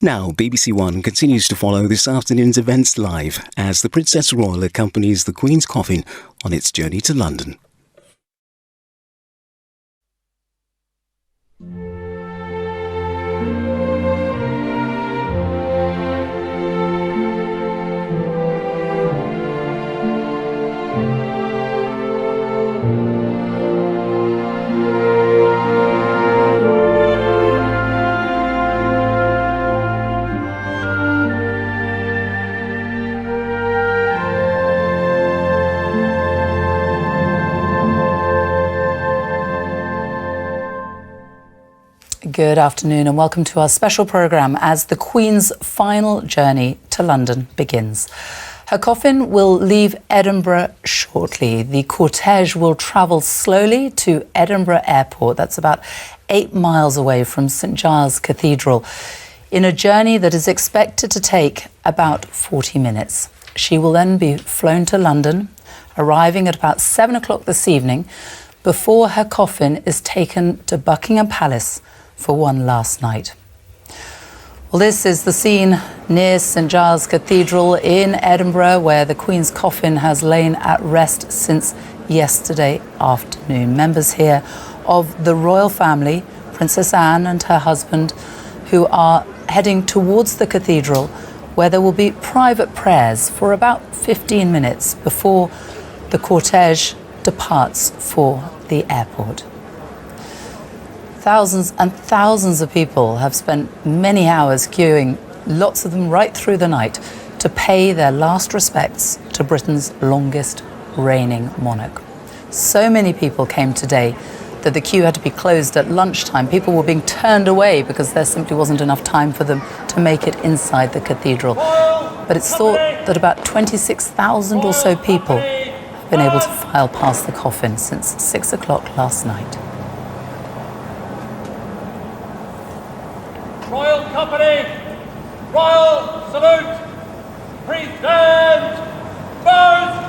Now, BBC One continues to follow this afternoon's events live as the Princess Royal accompanies the Queen's coffin on its journey to London. Good afternoon and welcome to our special programme as the Queen's final journey to London begins. Her coffin will leave Edinburgh shortly. The cortege will travel slowly to Edinburgh Airport. That's about 8 miles away from St Giles Cathedral, in a journey that is expected to take about 40 minutes. She will then be flown to London, arriving at about 7 o'clock this evening, before her coffin is taken to Buckingham Palace for one last night. Well, this is the scene near St Giles Cathedral in Edinburgh, where the Queen's coffin has lain at rest since yesterday afternoon. Members here of the royal family, Princess Anne and her husband, who are heading towards the cathedral, where there will be private prayers for about 15 minutes before the cortege departs for the airport. Thousands and thousands of people have spent many hours queuing, lots of them right through the night, to pay their last respects to Britain's longest reigning monarch. So many people came today that the queue had to be closed at lunchtime. People were being turned away because there simply wasn't enough time for them to make it inside the cathedral. But it's thought that about 26,000 or so people have been able to file past the coffin since 6 o'clock last night. Royal Company, Royal Salute, Present, Bows.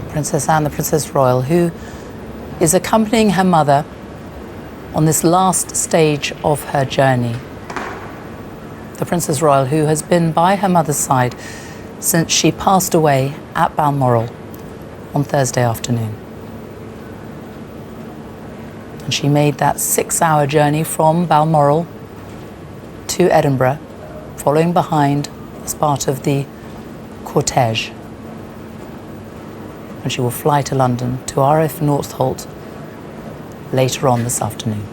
Princess Anne, the Princess Royal, who is accompanying her mother on this last stage of her journey. The Princess Royal, who has been by her mother's side since she passed away at Balmoral on Thursday afternoon. And she made that 6-hour journey from Balmoral to Edinburgh, following behind as part of the cortege. And she will fly to London to RAF Northolt later on this afternoon.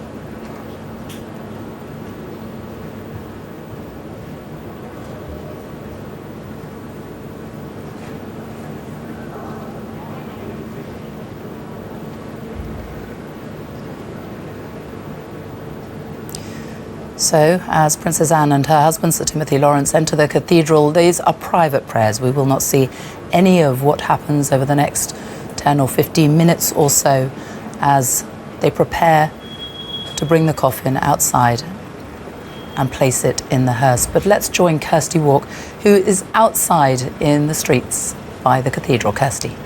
So, as Princess Anne and her husband, Sir Timothy Lawrence, enter the cathedral, these are private prayers. We will not see any of what happens over the next 10 or 15 minutes or so as they prepare to bring the coffin outside and place it in the hearse. But let's join Kirsty Wark, who is outside in the streets by the cathedral. Kirsty.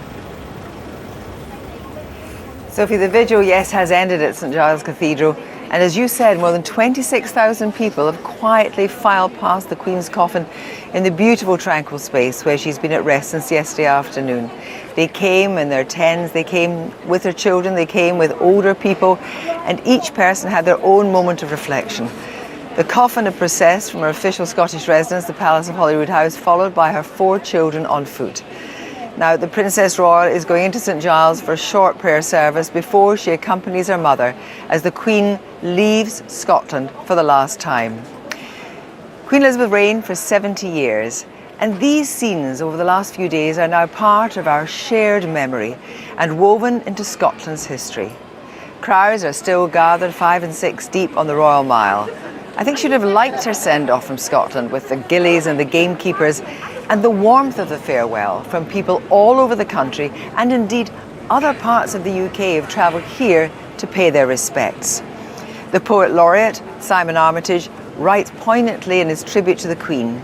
Sophie, the vigil, yes, has ended at St Giles Cathedral. And as you said, more than 26,000 people have quietly filed past the Queen's coffin in the beautiful tranquil space where she's been at rest since yesterday afternoon. They came in their tens, they came with their children, they came with older people, and each person had their own moment of reflection. The coffin had processed from her official Scottish residence, the Palace of Holyrood House, followed by her 4 children on foot. Now, the Princess Royal is going into St Giles for a short prayer service before she accompanies her mother as the Queen leaves Scotland for the last time. Queen Elizabeth reigned for 70 years, and these scenes over the last few days are now part of our shared memory and woven into Scotland's history. Crowds are still gathered 5 and 6 deep on the Royal Mile. I think she'd have liked her send-off from Scotland with the gillies and the gamekeepers, and the warmth of the farewell from people all over the country, and indeed other parts of the UK, have travelled here to pay their respects. The poet laureate, Simon Armitage, writes poignantly in his tribute to the Queen,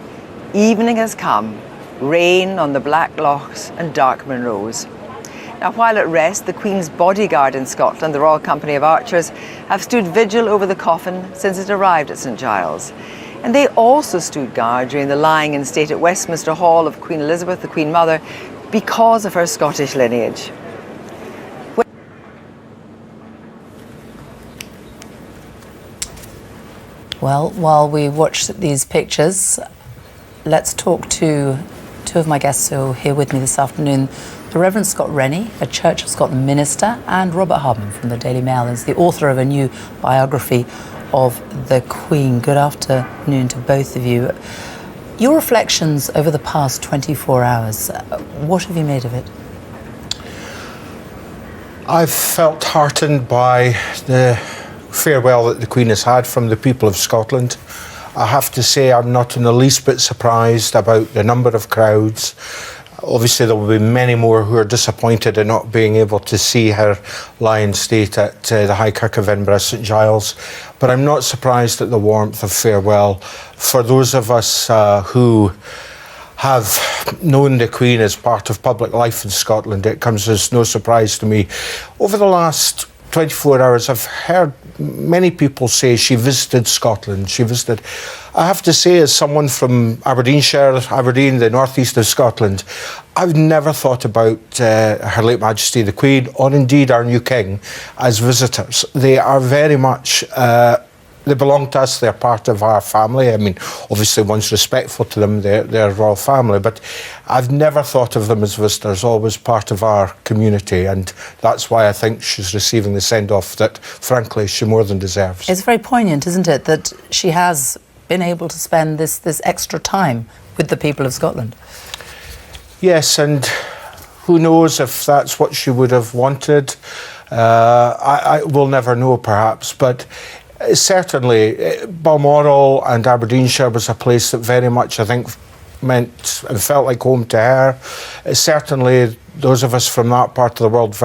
"Evening has come, rain on the black lochs and dark Munros." Now, while at rest, the Queen's bodyguard in Scotland, the Royal Company of Archers, have stood vigil over the coffin since it arrived at St Giles. And they also stood guard during the lying in state at Westminster Hall of Queen Elizabeth, the Queen Mother, because of her Scottish lineage. Well, while we watch these pictures, let's talk to two of my guests who are here with me this afternoon. The Reverend Scott Rennie, a Church of Scotland minister, and Robert Hardman from the Daily Mail is the author of a new biography of the Queen. Good afternoon to both of you. Your reflections over the past 24 hours, what have you made of it? I've felt heartened by the farewell that the Queen has had from the people of Scotland. I have to say I'm not in the least bit surprised about the number of crowds. Obviously there will be many more who are disappointed in not being able to see her lie in state at the High Kirk of Edinburgh, St Giles, but I'm not surprised at the warmth of farewell. For those of us who have known the Queen as part of public life in Scotland, it comes as no surprise to me. Over the last 24 hours, I've heard many people say she visited Scotland. I have to say, as someone from Aberdeenshire, Aberdeen, the northeast of Scotland, I've never thought about Her late Majesty the Queen, or indeed our new King, as visitors. They are very much they belong to us, they're part of our family. I mean, obviously one's respectful to them, they're a royal family, but I've never thought of them as visitors, always part of our community, and that's why I think she's receiving the send-off that, frankly, she more than deserves. It's very poignant, isn't it, that she has been able to spend this extra time with the people of Scotland? Yes, and who knows if that's what she would have wanted. I will never know, perhaps, but certainly, Balmoral and Aberdeenshire was a place that very much, I think, meant and felt like home to her. Certainly, those of us from that part of the world,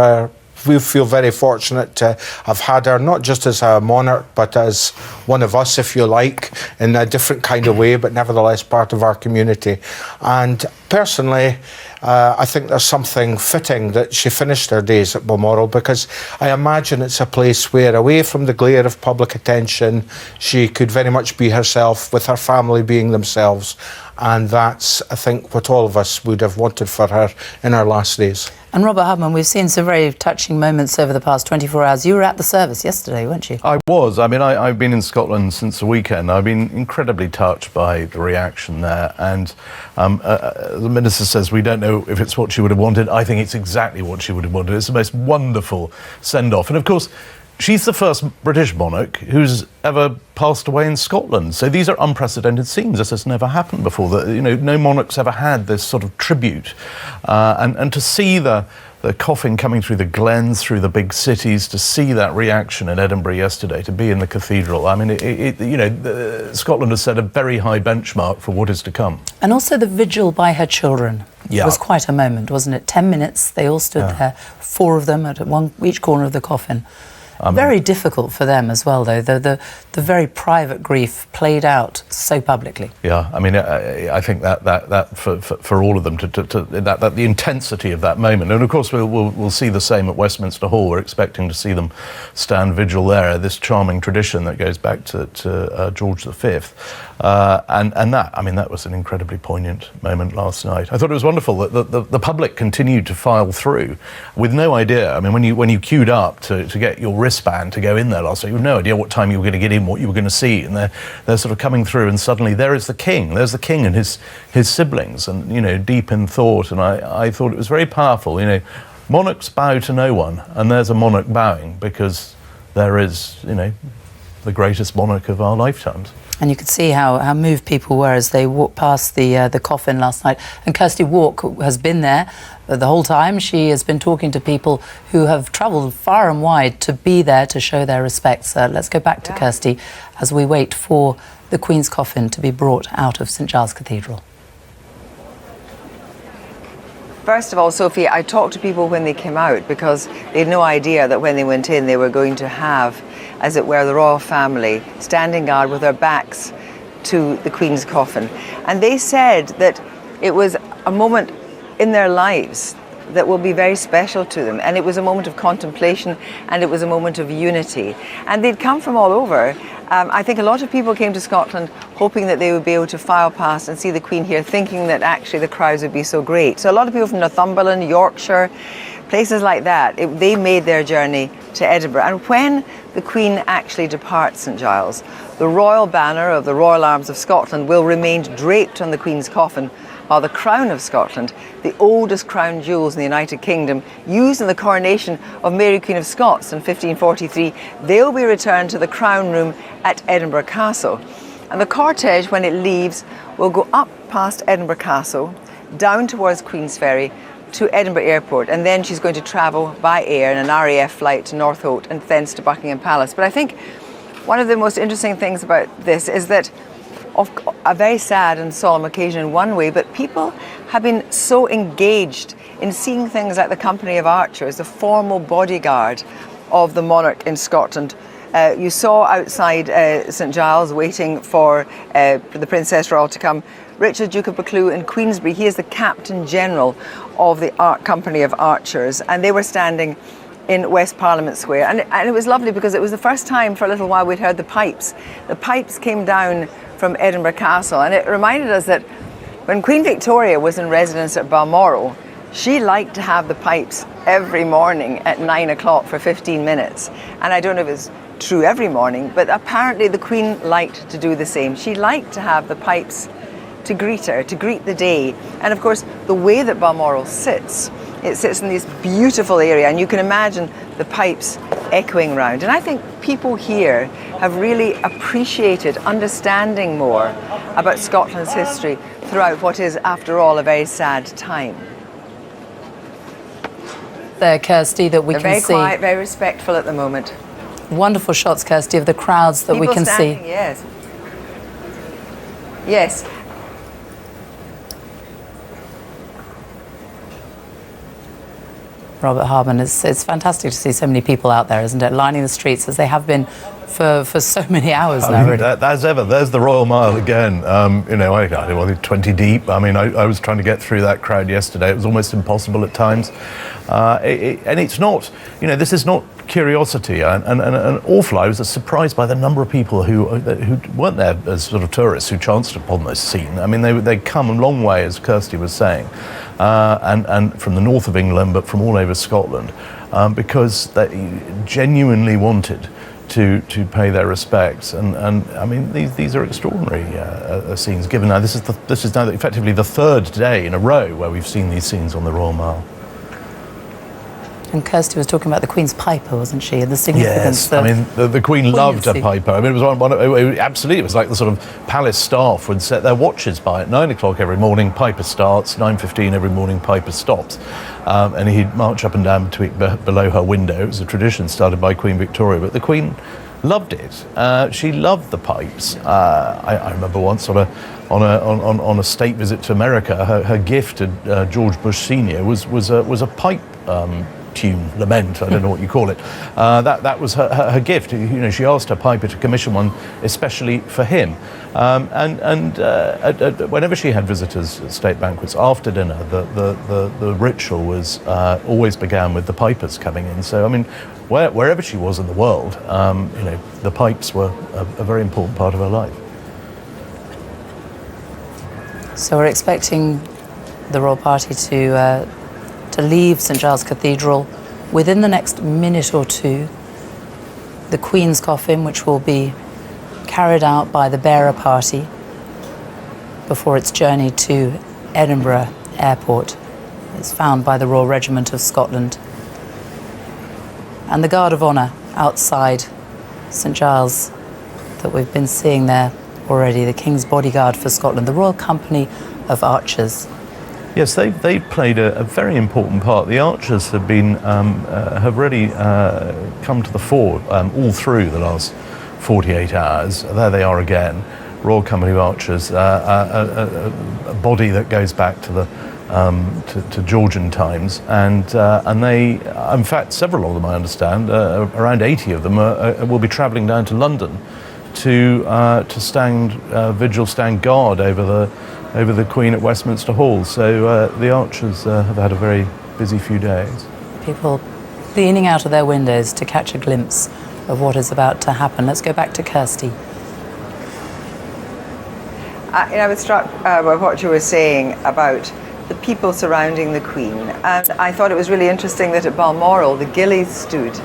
we feel very fortunate to have had her, not just as a monarch, but as one of us, if you like, in a different kind of way, but nevertheless part of our community. And personally, I think there's something fitting that she finished her days at Balmoral, because I imagine it's a place where, away from the glare of public attention, she could very much be herself, with her family being themselves. And that's, I think, what all of us would have wanted for her in her last days. And Robert Hardman, we've seen some very touching moments over the past 24 hours. You were at the service yesterday, weren't you? I was. I mean, I've been in Scotland since the weekend. I've been incredibly touched by the reaction there. And the minister says we don't know if it's what she would have wanted. I think it's exactly what she would have wanted. It's the most wonderful send-off. And of course, she's the first British monarch who's ever passed away in Scotland. So these are unprecedented scenes. This has never happened before. No monarch's ever had this sort of tribute. And to see the coffin coming through the glens, through the big cities, to see that reaction in Edinburgh yesterday, to be in the cathedral. I mean, Scotland has set a very high benchmark for what is to come. And also the vigil by her children was quite a moment, wasn't it? 10 minutes, they all stood there, 4 of them at each corner of the coffin. Very difficult for them as well, though. The very private grief played out so publicly. Yeah, I mean, I think that for all of them, that the intensity of that moment, and of course we'll see the same at Westminster Hall. We're expecting to see them stand vigil there. This charming tradition that goes back to George V, and that was an incredibly poignant moment last night. I thought it was wonderful that the public continued to file through with no idea. I mean, when you queued up to get your wristband to go in there last night, you had no idea what time you were going to get in, what you were going to see, and they're sort of coming through, and suddenly there is the king. There's the king and his siblings, and deep in thought. And I thought it was very powerful. Monarchs bow to no one, and there's a monarch bowing because there is the greatest monarch of our lifetimes. And you could see how moved people were as they walked past the coffin last night. And Kirsty Wark has been there the whole time. She has been talking to people who have travelled far and wide to be there to show their respects. Let's go back to Kirsty as we wait for the Queen's coffin to be brought out of St Giles Cathedral. First of all, Sophie, I talked to people when they came out because they had no idea that when they went in they were going to have, as it were, the royal family standing guard with their backs to the Queen's coffin. And they said that it was a moment in their lives that will be very special to them. And it was a moment of contemplation and it was a moment of unity. And they'd come from all over. I think a lot of people came to Scotland hoping that they would be able to file past and see the Queen here, thinking that actually the crowds would be so great. So a lot of people from Northumberland, Yorkshire, places like that, they made their journey to Edinburgh. And when the Queen actually departs St Giles, the royal banner of the Royal Arms of Scotland will remain draped on the Queen's coffin, while the crown of Scotland, the oldest crown jewels in the United Kingdom, used in the coronation of Mary Queen of Scots in 1543, they'll be returned to the crown room at Edinburgh Castle. And the cortege, when it leaves, will go up past Edinburgh Castle, down towards Queensferry to Edinburgh Airport, and then she's going to travel by air in an RAF flight to Northolt and thence to Buckingham Palace. But I think one of the most interesting things about this is that of a very sad and solemn occasion in one way, but people have been so engaged in seeing things like the Company of Archers, the formal bodyguard of the monarch in Scotland. You saw outside St Giles waiting for the Princess Royal to come, Richard, Duke of Buccleuch in Queensberry. He is the Captain General of the Company of Archers, and they were standing in West Parliament Square. And it was lovely because it was the first time for a little while we'd heard the pipes. The pipes came down from Edinburgh Castle, and it reminded us that when Queen Victoria was in residence at Balmoral, she liked to have the pipes every morning at 9 o'clock for 15 minutes. And I don't know if it's true every morning, but apparently the Queen liked to do the same. She liked to have the pipes to greet her, to greet the day. And of course, the way that Balmoral sits, it sits in this beautiful area, and you can imagine the pipes echoing round. And I think people here have really appreciated understanding more about Scotland's history throughout what is, after all, a very sad time. There, Kirsty, that we They're can very see. quiet, very respectful at the moment. Wonderful shots, Kirsty, of the crowds that we People can standing, see. Yes. Yes. Robert Harmon, it's fantastic to see so many people out there, isn't it, lining the streets as they have been for so many hours now. Really. As ever, there's the Royal Mile again. You know, I don't know, 20 deep. I mean, I was trying to get through that crowd yesterday. It was almost impossible at times. And it's not, you know, this is not curiosity. And I was surprised by the number of people who weren't there as sort of tourists who chanced upon this scene. I mean, they come a long way, as Kirsty was saying, and from the north of England, but from all over Scotland, because they genuinely wanted to pay their respects, and I mean these are extraordinary scenes. Given now this is now effectively the third day in a row where we've seen these scenes on the Royal Mile. And Kirsty was talking about the Queen's piper, wasn't she, and the significance. Yes, I mean the Queen loved a piper. I mean it was absolutely. It was like the sort of palace staff would set their watches by at 9 o'clock every morning. Piper starts 9:15 every morning. Piper stops, and he'd march up and down below her window. It was a tradition started by Queen Victoria, but the Queen loved it. She loved the pipes. I remember once on a state visit to America, her gift to George Bush Senior was a pipe. Tune, lament, I don't know what you call it. That was her gift. You know, she asked her piper to commission one especially for him. Whenever she had visitors at state banquets after dinner, the ritual was always began with the pipers coming in. So I mean, wherever she was in the world, you know, the pipes were a very important part of her life. So we're expecting the royal party to leave St Giles Cathedral within the next minute or two. The Queen's coffin, which will be carried out by the bearer party before its journey to Edinburgh Airport, is found by the Royal Regiment of Scotland. And the Guard of Honour outside St Giles that we've been seeing there already, the King's Bodyguard for Scotland, the Royal Company of Archers. Yes, they've played a very important part. The archers have been have really come to the fore all through the last 48 hours. There they are again, Royal Company of Archers, a body that goes back to the to Georgian times, and they, in fact, several of them, I understand, around 80 of them, will be travelling down to London to stand vigil, stand guard over the Queen at Westminster Hall. So the archers have had a very busy few days. People leaning out of their windows to catch a glimpse of what is about to happen. Let's go back to Kirsty. I was struck by what you were saying about the people surrounding the Queen, and I thought it was really interesting that at Balmoral the Gillies stood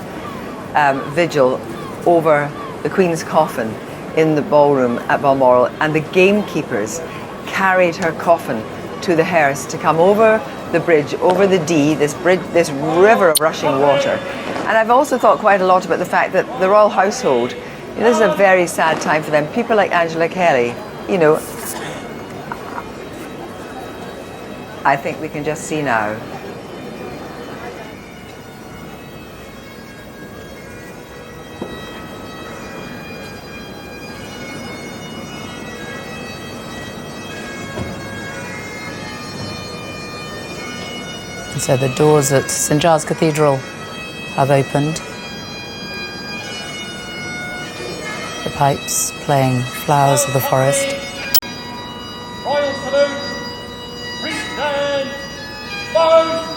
vigil over the Queen's coffin in the ballroom at Balmoral, and the gamekeepers carried her coffin to the hearse to come over the bridge, over the Dee, this river of rushing water. And I've also thought quite a lot about the fact that the royal household, this is a very sad time for them. People like Angela Kelly, I think we can just see now. And so the doors at St Giles Cathedral have opened. The pipes playing Flowers of the Forest. Royal salute. Priest stand. Bows.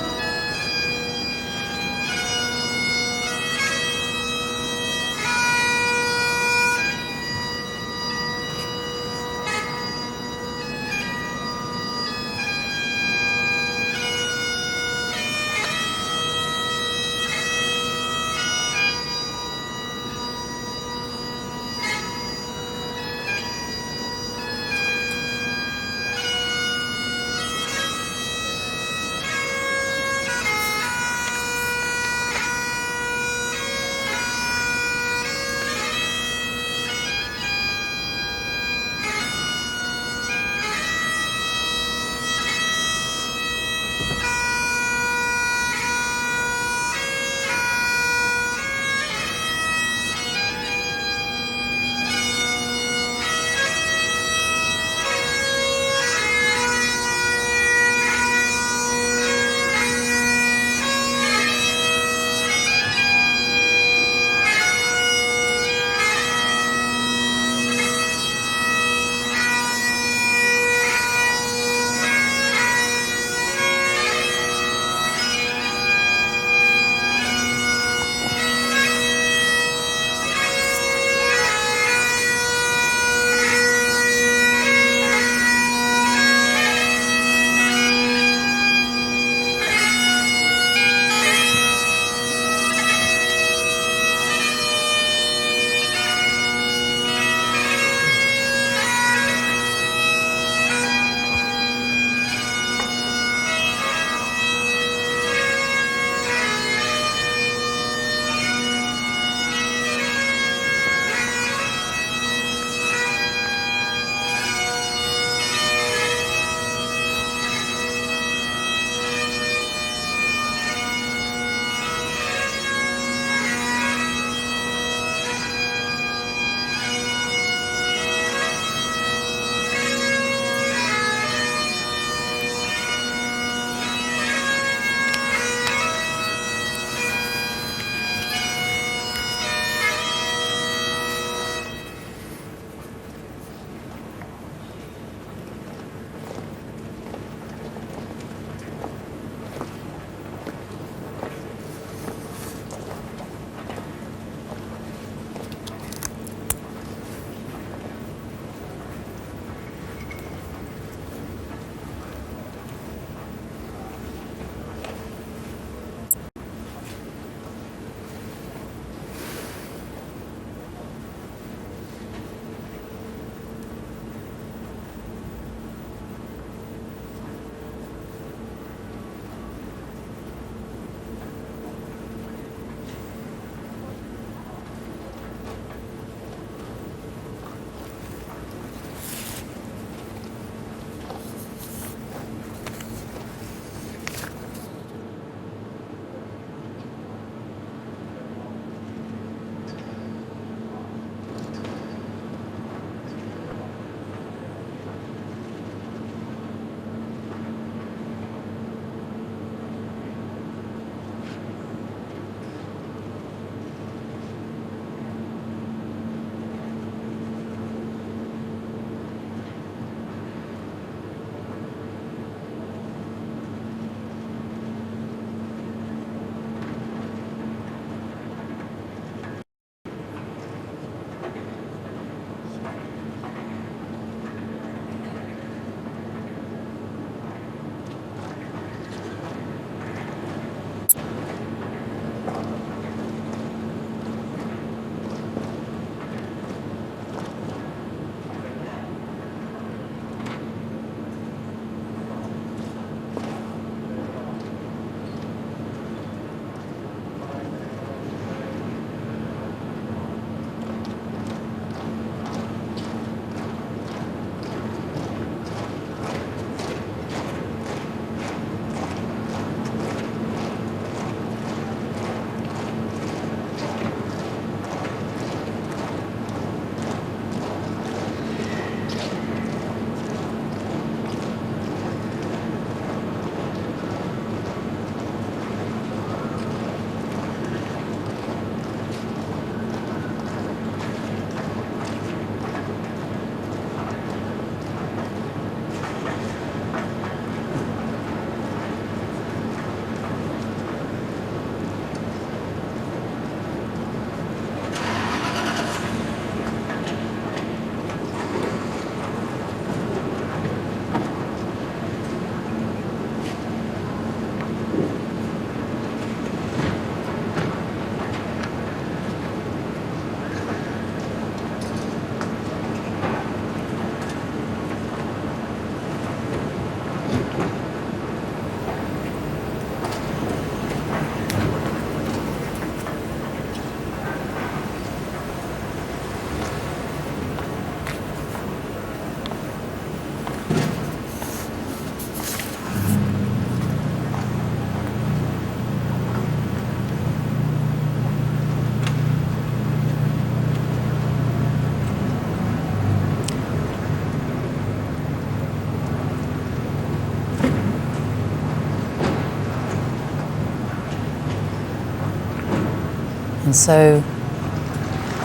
And so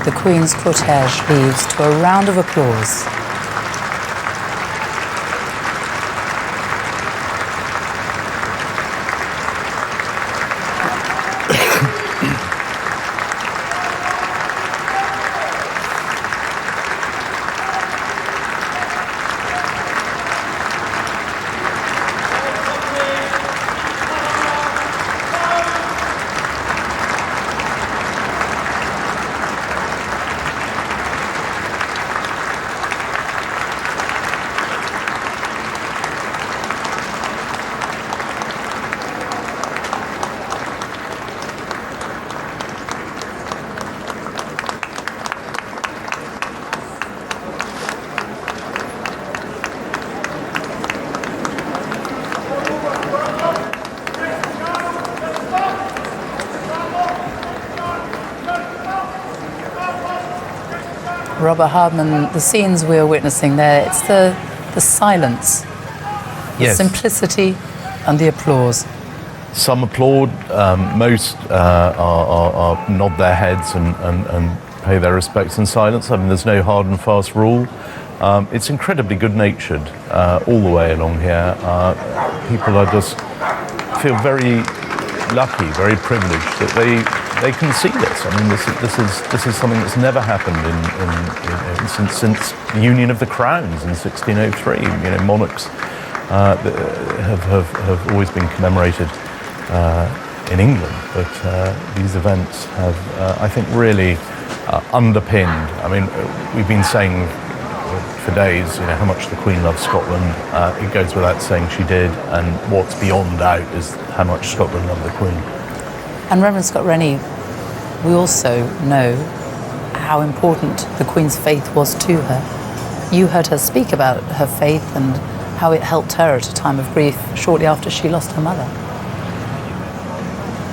the Queen's cortege leaves to a round of applause. Robert Hardman, the scenes we are witnessing there, it's the silence, the Yes. simplicity and the applause. Some applaud, most are nod their heads and pay their respects in silence. I mean, there's no hard and fast rule. It's incredibly good-natured all the way along here. People are just feel very lucky, very privileged that they can see this. I mean, this is something that's never happened since the Union of the Crowns in 1603. You know, monarchs have always been commemorated in England, but these events have, I think, really underpinned. I mean, we've been saying for days, you know, how much the Queen loves Scotland. It goes without saying she did, and what's beyond doubt is how much Scotland loved the Queen. And Reverend Scott Rennie, we also know how important the Queen's faith was to her. You heard her speak about her faith and how it helped her at a time of grief shortly after she lost her mother.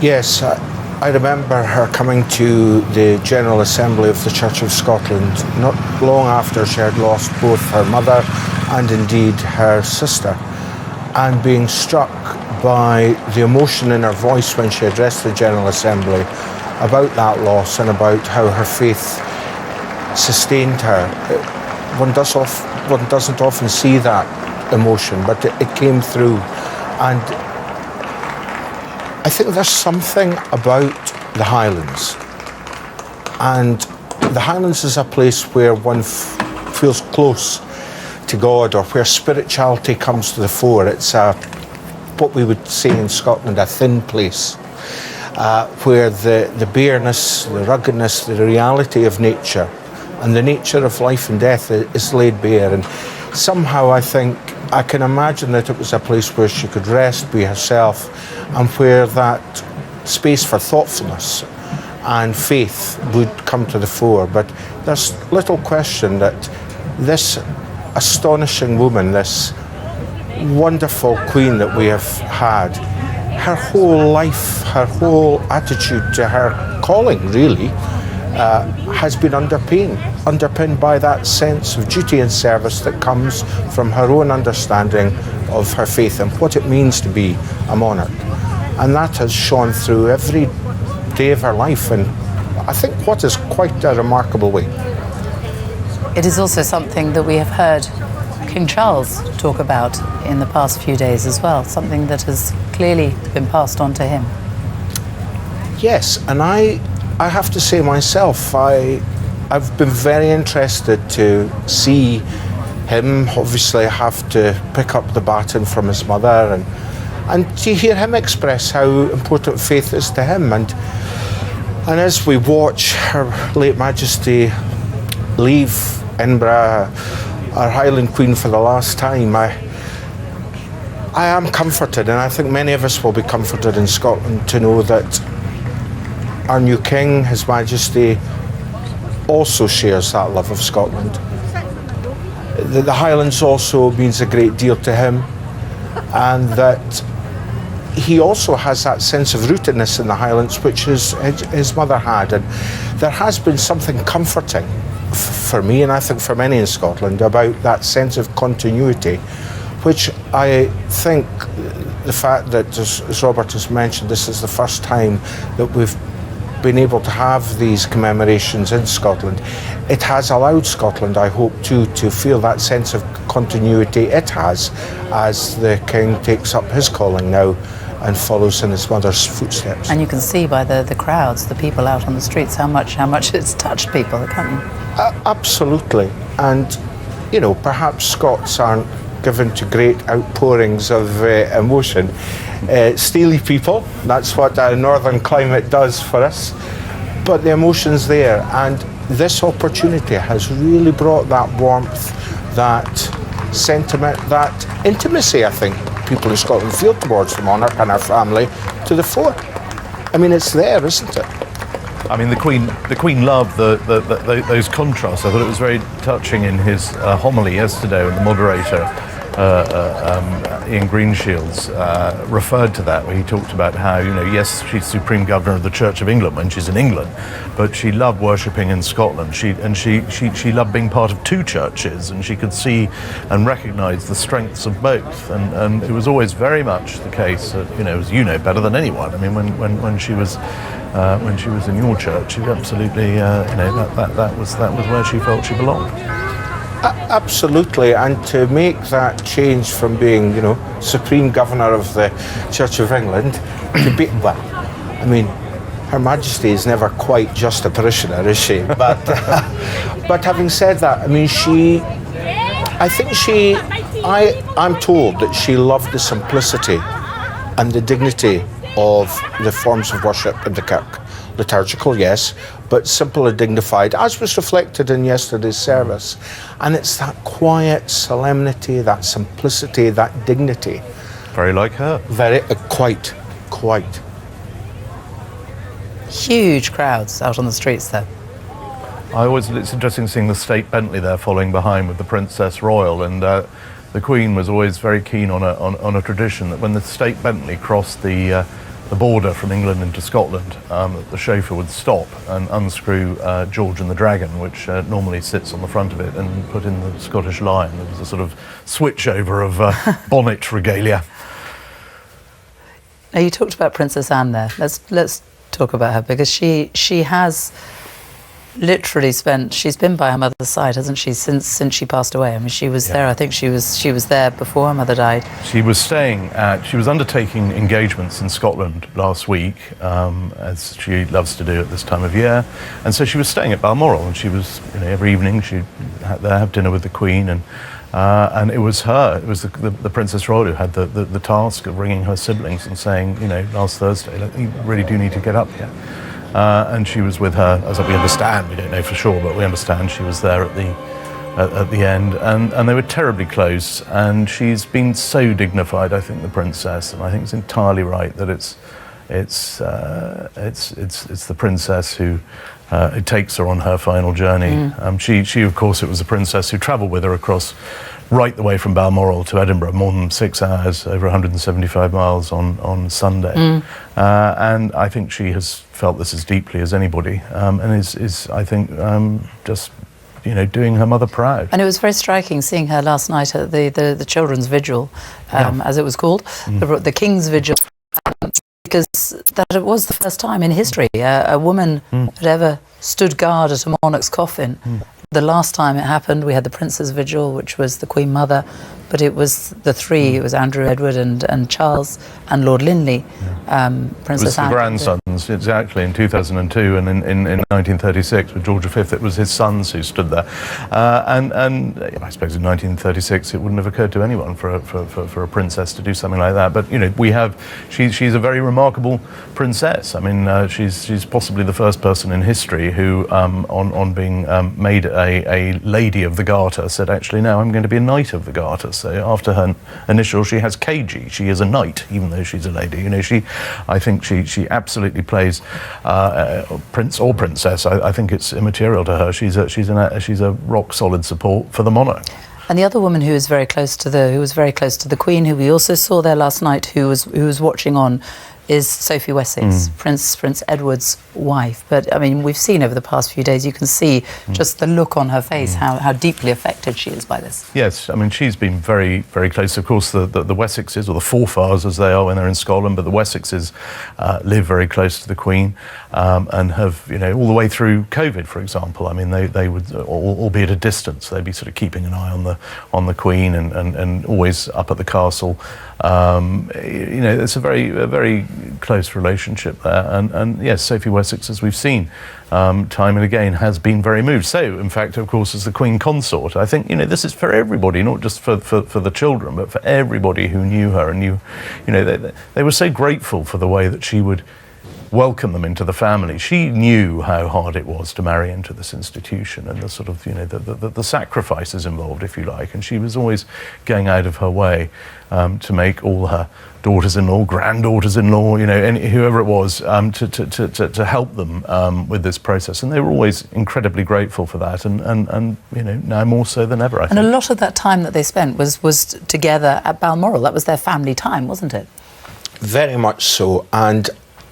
Yes, I remember her coming to the General Assembly of the Church of Scotland not long after she had lost both her mother and indeed her sister, and being struck by the emotion in her voice when she addressed the General Assembly about that loss and about how her faith sustained her. One doesn't often see that emotion, but it came through. And I think there's something about the Highlands. And the Highlands is a place where one feels close to God, or where spirituality comes to the fore. It's what we would say in Scotland, a thin place, where the bareness, the ruggedness, the reality of nature and the nature of life and death is laid bare. And somehow I think I can imagine that it was a place where she could rest, be herself, and where that space for thoughtfulness and faith would come to the fore. But there's little question that this astonishing woman, this wonderful Queen that we have had, her whole life, her whole attitude to her calling, really, has been underpinned by that sense of duty and service that comes from her own understanding of her faith and what it means to be a monarch. And that has shone through every day of her life, and I think what is quite a remarkable way. It is also something that we have heard King Charles talk about in the past few days as well, something that has clearly been passed on to him. Yes, and I have to say myself, I've been very interested to see him obviously have to pick up the baton from his mother, and to hear him express how important faith is to him. And as we watch Her late Majesty leave Edinburgh, our Highland Queen, for the last time, I am comforted, and I think many of us will be comforted in Scotland to know that our new King, His Majesty, also shares that love of Scotland. The Highlands also means a great deal to him, and that he also has that sense of rootedness in the Highlands, which his mother had. And there has been something comforting for me, and I think for many in Scotland, about that sense of continuity, which I think the fact that, as Robert has mentioned, this is the first time that we've been able to have these commemorations in Scotland, it has allowed Scotland, I hope too, to feel that sense of continuity it has as the King takes up his calling now and follows in his mother's footsteps. And you can see by the crowds, the people out on the streets, how much it's touched people, can't you? Absolutely. And, you know, perhaps Scots aren't given to great outpourings of emotion. Steely people, that's what a northern climate does for us. But the emotion's there, and this opportunity has really brought that warmth, that sentiment, that intimacy, I think, people in Scotland feel towards the monarch and our family to the fore. I mean, it's there, isn't it? I mean, the Queen loved those contrasts. I thought it was very touching in his homily yesterday when the moderator, Ian Greenshields, referred to that, where he talked about how, you know, yes, she's Supreme Governor of the Church of England when she's in England, but she loved worshipping in Scotland. She loved being part of two churches, and she could see and recognise the strengths of both. And it was always very much the case that, you know, as you know better than anyone, I mean, when she was in your church, she absolutely, you know, that was where she felt she belonged. Absolutely, and to make that change from being, you know, Supreme Governor of the Church of England to be, well, I mean, Her Majesty is never quite just a parishioner, is she? But having said that, I mean, I'm told that she loved the simplicity and the dignity of the forms of worship in the kirk. Liturgical, yes, but simple and dignified, as was reflected in yesterday's service. And it's that quiet solemnity, that simplicity, that dignity. Very like her. Very, quite. Huge crowds out on the streets there. It's interesting seeing the State Bentley there following behind with the Princess Royal, and the Queen was always very keen on a tradition that when the State Bentley crossed the border from England into Scotland, the chauffeur would stop and unscrew George and the Dragon, which normally sits on the front of it, and put in the Scottish Lion. There was a sort of switch over of bonnet regalia. Now, you talked about Princess Anne there. Let's talk about her, because she has literally she's been by her mother's side, hasn't she, since she passed away? I mean, she was there, I think she was there before her mother died. She was undertaking engagements in Scotland last week, as she loves to do at this time of year, and so she was staying at Balmoral, and she was, you know, every evening she'd have dinner with the Queen, and it was the Princess Royal who had the task of ringing her siblings and saying, you know, last Thursday, like, you really do need to get up here. And she was with her, as we understand, we don't know for sure, but we understand she was there at the end, and they were terribly close. And she's been so dignified, I think, the Princess, and I think it's entirely right that it's the Princess who takes her on her final journey. She of course, it was the Princess who travelled with her across right the way from Balmoral to Edinburgh, more than 6 hours, over 175 miles on Sunday. And I think she has felt this as deeply as anybody, and is I think, just, you know, doing her mother proud. And it was very striking seeing her last night at the children's vigil, as it was called, the King's Vigil, because that it was the first time in history a woman had ever stood guard at a monarch's coffin. The last time it happened, we had the Prince's Vigil, which was the Queen Mother, but it was the three. It was Andrew, Edward and Charles and Lord Linley. Princess Anne. It was the grandsons, exactly, in 2002, and in 1936 with George V, it was his sons who stood there. And I suppose in 1936 it wouldn't have occurred to anyone for a princess to do something like that. But, you know, she's a very remarkable princess. I mean, she's possibly the first person in history who, on being made a Lady of the Garter, said, actually, no, I'm going to be a Knight of the Garter. So after her initial, she has KG. She is a knight, even though she's a lady. You know, I think she absolutely plays prince or princess. I think it's immaterial to her. She's a rock solid support for the monarch. And the other woman who was very close to the Queen, who we also saw there last night, who was watching on, is Sophie Wessex, Prince Edward's wife. But, I mean, we've seen over the past few days, you can see just the look on her face, how deeply affected she is by this. Yes, I mean, she's been very, very close. Of course, the Wessexes, or the Forfars as they are when they're in Scotland, but the Wessexes live very close to the Queen and have, you know, all the way through COVID, for example. I mean, they would, albeit at a distance, they'd be sort of keeping an eye on the Queen and always up at the castle. You know, it's a very close relationship there. And yes, Sophie Wessex, as we've seen time and again, has been very moved. So, in fact, of course, as the Queen Consort, I think, you know, this is for everybody, not just for the children, but for everybody who knew her and knew, you know, they were so grateful for the way that she would welcome them into the family. She knew how hard it was to marry into this institution and the sort of, you know, the sacrifices involved, if you like, and she was always going out of her way to make all her daughters-in-law, granddaughters-in-law, you know, whoever it was, to help them with this process, and they were always incredibly grateful for that, and you know, now more so than ever, I think. And a lot of that time that they spent was together at Balmoral. That was their family time, wasn't it? Very much so. And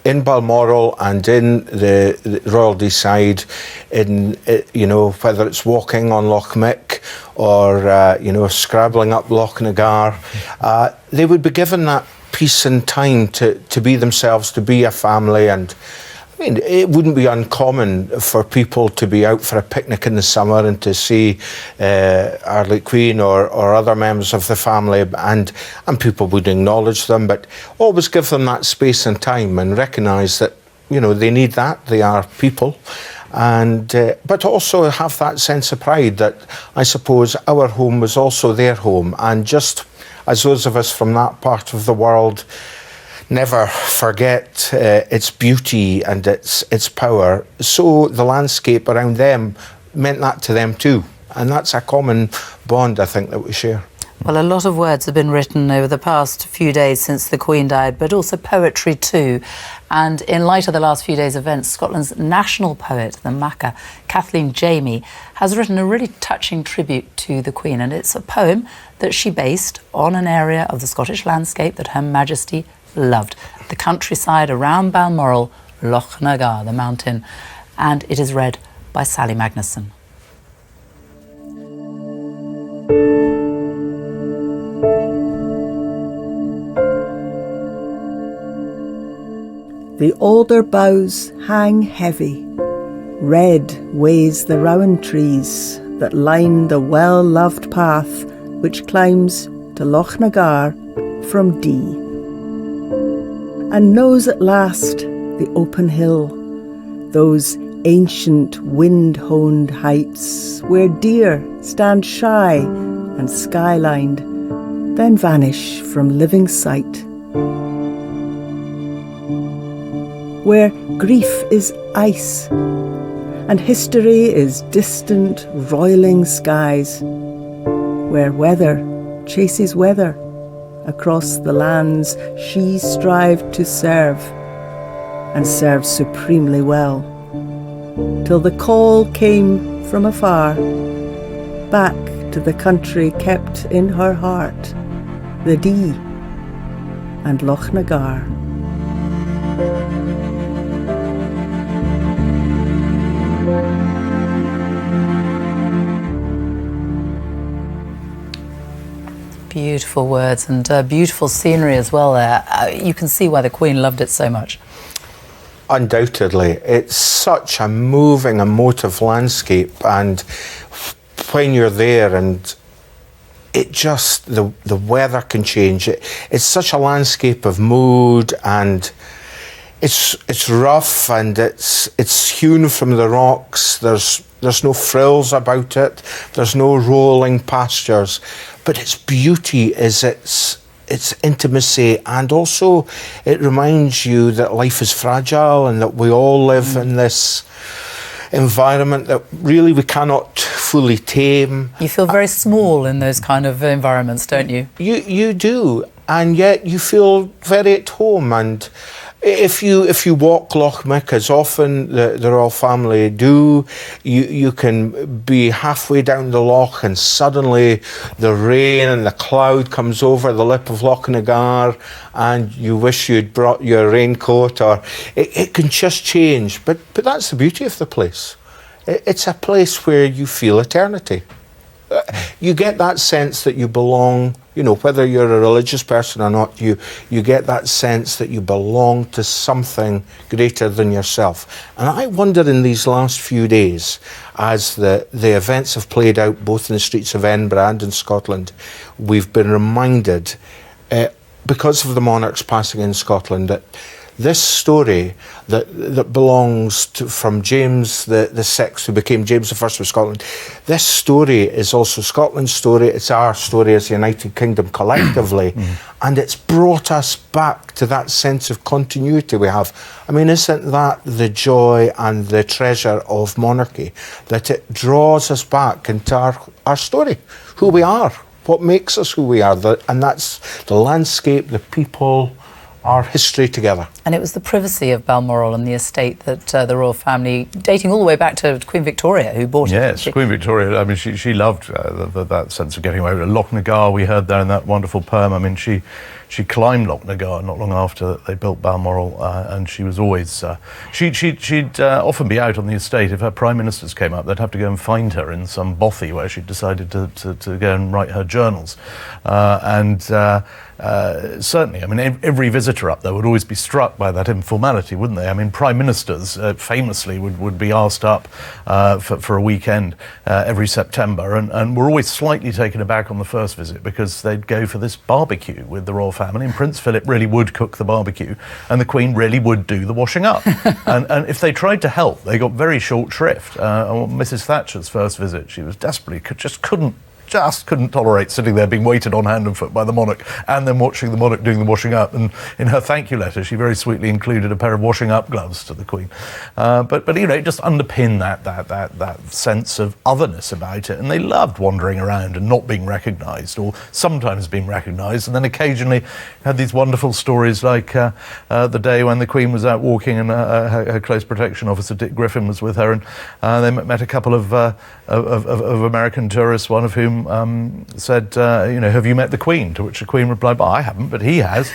in Balmoral and in the Royal Deeside, in, you know, whether it's walking on Loch Mick or you know, scrabbling up Loch Nagar, they would be given that peace and time to be themselves, to be a family. And I mean, it wouldn't be uncommon for people to be out for a picnic in the summer and to see Our Late Queen or other members of the family, and people would acknowledge them, but always give them that space and time and recognise that, you know, they need that, they are people. And but also have that sense of pride that, I suppose, our home was also their home, and just as those of us from that part of the world never forget its beauty and its power, so the landscape around them meant that to them too. And that's a common bond, I think, that we share. Well, a lot of words have been written over the past few days since the Queen died, but also poetry too. And in light of the last few days' events, Scotland's national poet, the Maca, Kathleen Jamie, has written a really touching tribute to the Queen. And it's a poem that she based on an area of the Scottish landscape that Her Majesty loved, the countryside around Balmoral, Loch Nagar, the mountain. And it is read by Sally Magnuson. The alder boughs hang heavy, red weighs the rowan trees that line the well-loved path which climbs to Loch Nagar from Dee, and knows at last the open hill, those ancient wind-honed heights where deer stand shy and skylined, then vanish from living sight, where grief is ice and history is distant roiling skies, where weather chases weather across the lands she strived to serve, and served supremely well, till the call came from afar, back to the country kept in her heart, the Dee and Loch Nagar. Beautiful words and beautiful scenery as well there. You can see why the Queen loved it so much. Undoubtedly. It's such a moving, emotive landscape, and when you're there and it just, the weather can change. It's such a landscape of mood, and it's rough and it's hewn from the rocks. There's no frills about it. There's no rolling pastures. But its beauty is its intimacy, and also it reminds you that life is fragile and that we all live in this environment that really we cannot fully tame. You feel very small in those kind of environments, don't you? You do, and yet you feel very at home. And If you walk Loch Mick, as often the royal family do, you can be halfway down the loch and suddenly the rain and the cloud comes over the lip of Loch Nagar and you wish you'd brought your raincoat, or it can just change. But that's the beauty of the place. It's a place where you feel eternity. You get that sense that you belong, whether you're a religious person or not, you get that sense that you belong to something greater than yourself. And I wonder in these last few days, as the events have played out both in the streets of Edinburgh and in Scotland, we've been reminded, because of the monarch's passing in Scotland, that this story that belongs from James the Sixth, who became James the First of Scotland, this story is also Scotland's story. It's our story as the United Kingdom collectively, and it's brought us back to that sense of continuity we have. I mean, isn't that the joy and the treasure of monarchy, that it draws us back into our story, who we are, what makes us who we are, and that's the landscape, the people, our history together. And it was the privacy of Balmoral and the estate that the royal family, dating all the way back to Queen Victoria, who bought it. Yes, Queen Victoria, I mean, she loved that sense of getting away with it. Loch Nagar, we heard there in that wonderful poem. I mean, she climbed Loch Nagar not long after they built Balmoral, and she was always... she'd often be out on the estate. If her prime ministers came up, they'd have to go and find her in some bothy where she'd decided to go and write her journals. Certainly, I mean, every visitor up there would always be struck by that informality, wouldn't they? I mean, prime ministers famously would be asked up for a weekend every September, and were always slightly taken aback on the first visit because they'd go for this barbecue with the royal family, and Prince Philip really would cook the barbecue, and the Queen really would do the washing up. and if they tried to help, they got very short shrift. On Mrs. Thatcher's first visit, she was desperately couldn't tolerate sitting there being waited on hand and foot by the monarch and then watching the monarch doing the washing up. And in her thank you letter, she very sweetly included a pair of washing up gloves to the Queen. But it just underpinned that sense of otherness about it. And they loved wandering around and not being recognised, or sometimes being recognised. And then occasionally had these wonderful stories like the day when the Queen was out walking and her close protection officer Dick Griffin was with her, and they met a couple of American tourists, one of whom said, have you met the Queen? To which the Queen replied, I haven't, but he has.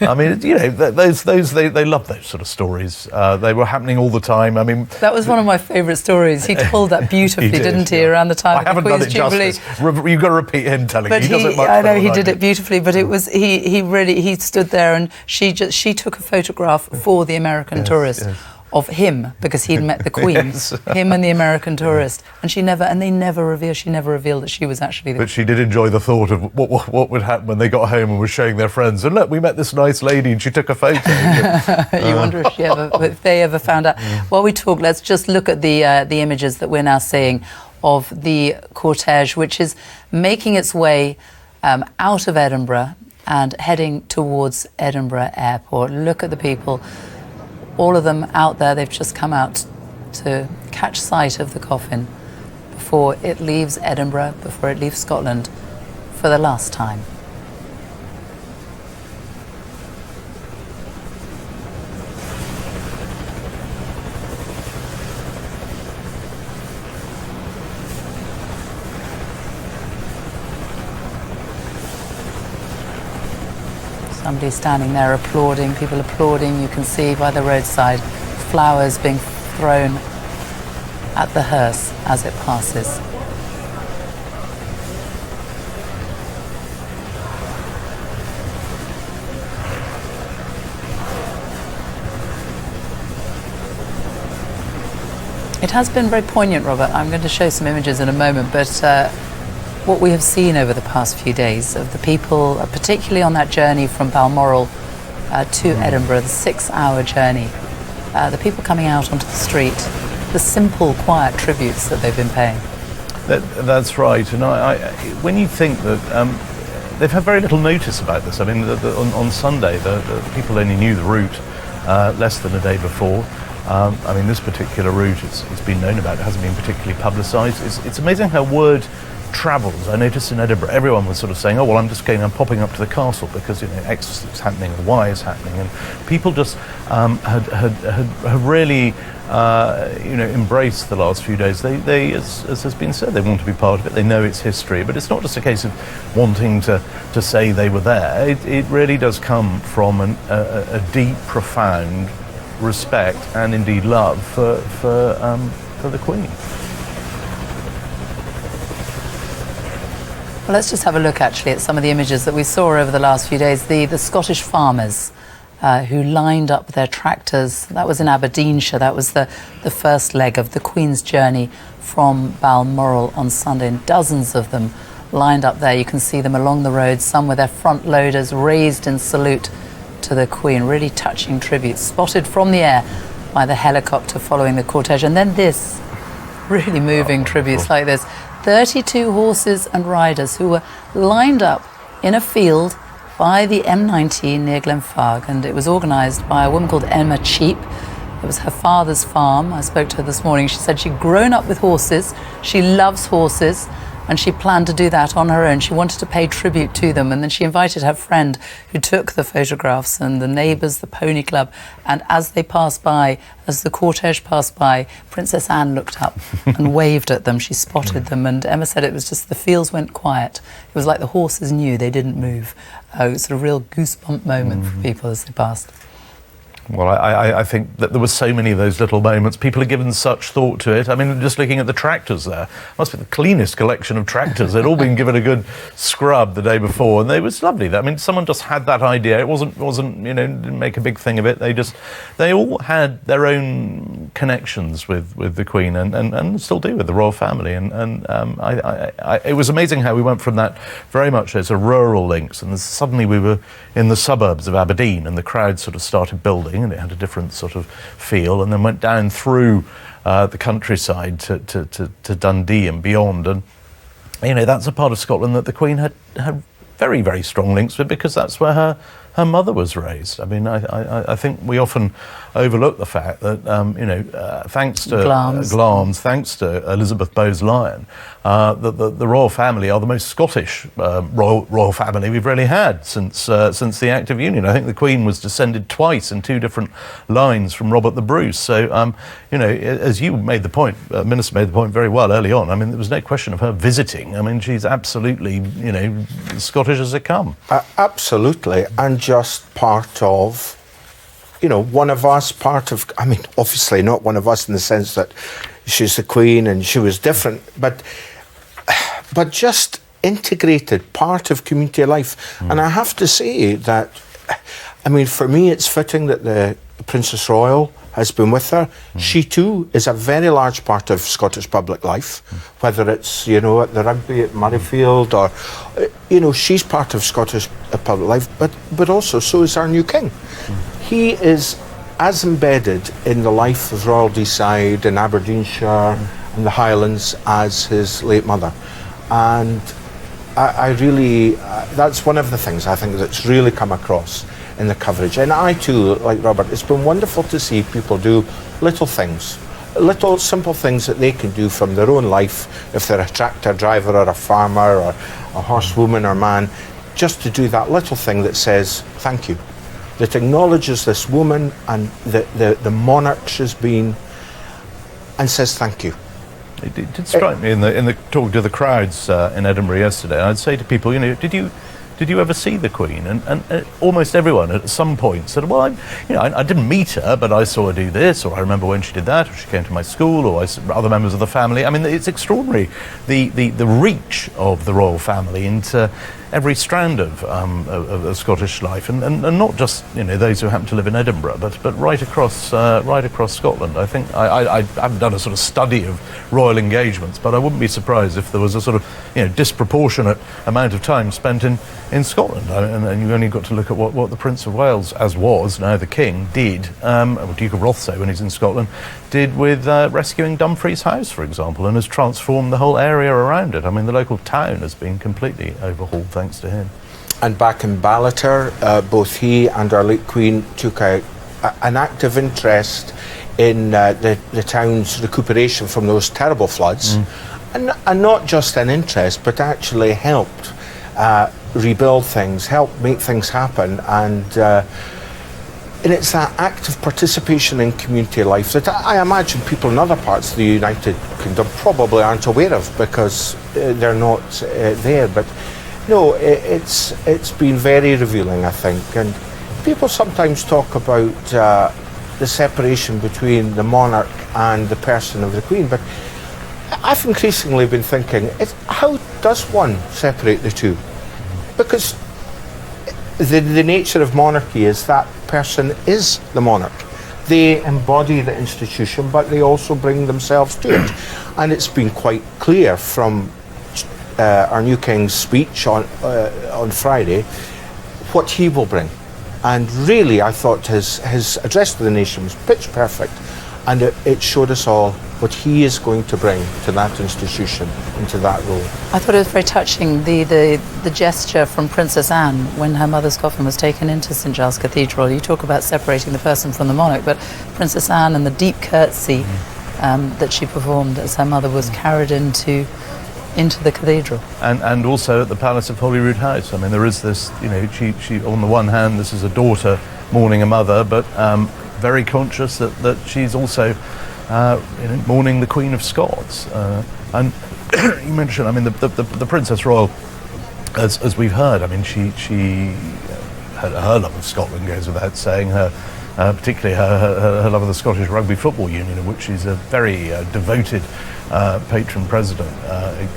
I mean, they love those sort of stories. They were happening all the time. I mean, that was one of my favourite stories. He told that beautifully, didn't he, around the time of the Queen's Jubilee? You've got to repeat him telling but he does it much I know better he than did it beautifully, but it was he stood there and she took a photograph for the American tourist. Yes. Of him, because he'd met the Queen, yes. Him and the American tourist, and she never revealed that she was actually the... But she did enjoy the thought of what would happen when they got home and were showing their friends, and look, we met this nice lady and she took a photo. You wonder if they ever found out. While we talk, let's just look at the images that we're now seeing of the cortege, which is making its way out of Edinburgh and heading towards Edinburgh Airport. Look at the people. All of them out there, they've just come out to catch sight of the coffin before it leaves Edinburgh, before it leaves Scotland for the last time. Somebody standing there applauding, people applauding. You can see by the roadside flowers being thrown at the hearse as it passes. It has been very poignant, Robert. I'm going to show some images in a moment, but what we have seen over the past few days of the people, particularly on that journey from Balmoral to Edinburgh, the 6-hour journey, the people coming out onto the street, the simple, quiet tributes that they've been paying. That's right. And when you think that they've had very little notice about this. I mean, on Sunday, the people only knew the route less than a day before. I mean, this particular route, it's been known about, it hasn't been particularly publicised. It's amazing how word travels. I noticed in Edinburgh, everyone was sort of saying, oh, well, I'm popping up to the castle because, X is happening and Y is happening. And people just had really, embraced the last few days. They as has been said, they want to be part of it. They know its history. But it's not just a case of wanting to say they were there. It really does come from a deep, profound respect and indeed love for the Queen. Well, let's just have a look actually at some of the images that we saw over the last few days. The Scottish farmers who lined up their tractors. That was in Aberdeenshire. That was the first leg of the Queen's journey from Balmoral on Sunday. And dozens of them lined up there. You can see them along the road, some with their front loaders raised in salute to the Queen. Really touching tributes, spotted from the air by the helicopter following the cortege. And then this, really moving tributes like this. 32 horses and riders who were lined up in a field by the M19 near Glenfarg, and it was organised by a woman called Emma Cheap. It was her father's farm. I spoke to her this morning. She said she'd grown up with horses, she loves horses, and she planned to do that on her own. She wanted to pay tribute to them, and then she invited her friend who took the photographs and the neighbours, the pony club, and as they passed by, as the cortege passed by, Princess Anne looked up and waved at them. She spotted them, and Emma said it was just the fields went quiet. It was like the horses knew they didn't move. It was a real goosebump moment for people as they passed. Well, I think that there were so many of those little moments. People had given such thought to it. I mean, just looking at the tractors there, must be the cleanest collection of tractors. They'd all been given a good scrub the day before, and it was lovely. I mean, someone just had that idea. It wasn't didn't make a big thing of it. They all had their own connections with the Queen, and still do with the royal family. And it was amazing how we went from that very much as a rural links, and suddenly we were in the suburbs of Aberdeen, and the crowd sort of started building. And it had a different sort of feel, and then went down through the countryside to Dundee and beyond. And that's a part of Scotland that the Queen had very, very strong links with, because that's where her mother was raised. I mean, I think we often overlook the fact that thanks to Glamis, thanks to Elizabeth Bowes-Lyon, the royal family are the most Scottish royal family we've really had since the Act of Union. I think the Queen was descended twice in two different lines from Robert the Bruce. So, as you made the point, Minister made the point very well early on. I mean, there was no question of her visiting. I mean, she's absolutely, Scottish as they come. Absolutely, and just part of, one of us, obviously not one of us in the sense that she's the Queen and she was different, but just integrated, part of community life. And I have to say that, for me, it's fitting that the Princess Royal has been with her. She too is a very large part of Scottish public life, whether it's, at the rugby at Murrayfield or, she's part of Scottish public life, but also so is our new King. He is as embedded in the life of Royal Deeside and Aberdeenshire and the Highlands as his late mother. And I really, that's one of the things I think that's really come across in the coverage. And I too, like Robert, it's been wonderful to see people do little things, little simple things that they can do from their own life, if they're a tractor driver or a farmer or a horsewoman or man, just to do that little thing that says thank you, that acknowledges this woman and the monarch she's been, and says thank you. It did strike me in the talk to the crowds in Edinburgh yesterday. I'd say to people, did you ever see the Queen? And almost everyone at some point said, well, I didn't meet her, but I saw her do this, or I remember when she did that, or she came to my school, or other members of the family. I mean, it's extraordinary, the reach of the royal family into every strand of Scottish life, and not just those who happen to live in Edinburgh, but right across Scotland. I think I haven't done a sort of study of royal engagements, but I wouldn't be surprised if there was a sort of disproportionate amount of time spent in Scotland, and you only got to look at what the Prince of Wales, as was now the King, did, or Duke of Rothesay when he's in Scotland, did with rescuing Dumfries House, for example, and has transformed the whole area around it. I mean, the local town has been completely overhauled thanks to him. And back in Ballater, both he and our late Queen took an active interest in the town's recuperation from those terrible floods. and not just an interest, but actually helped rebuild things, helped make things happen, and it's that active participation in community life that I imagine people in other parts of the United Kingdom probably aren't aware of because they're not there. But no, it's been very revealing, I think. And people sometimes talk about the separation between the monarch and the person of the Queen, but I've increasingly been thinking, how does one separate the two? Because the nature of monarchy is that person is the monarch. They embody the institution, but they also bring themselves to it. And it's been quite clear from our new King's speech on Friday what he will bring. And really, I thought his address to the nation was pitch perfect, and it showed us all what he is going to bring to that institution, into that role. I thought it was very touching, the gesture from Princess Anne when her mother's coffin was taken into St Giles Cathedral. You talk about separating the person from the monarch, but Princess Anne and the deep curtsy that she performed as her mother was carried into the cathedral. And also at the Palace of Holyrood House. I mean, there is this, she on the one hand, this is a daughter mourning a mother, but very conscious that she's also mourning the Queen of Scots. And you mentioned, I mean, the Princess Royal, as we've heard, I mean, she her love of Scotland goes without saying. Particularly her love of the Scottish Rugby Football Union, of which she's a very devoted patron president,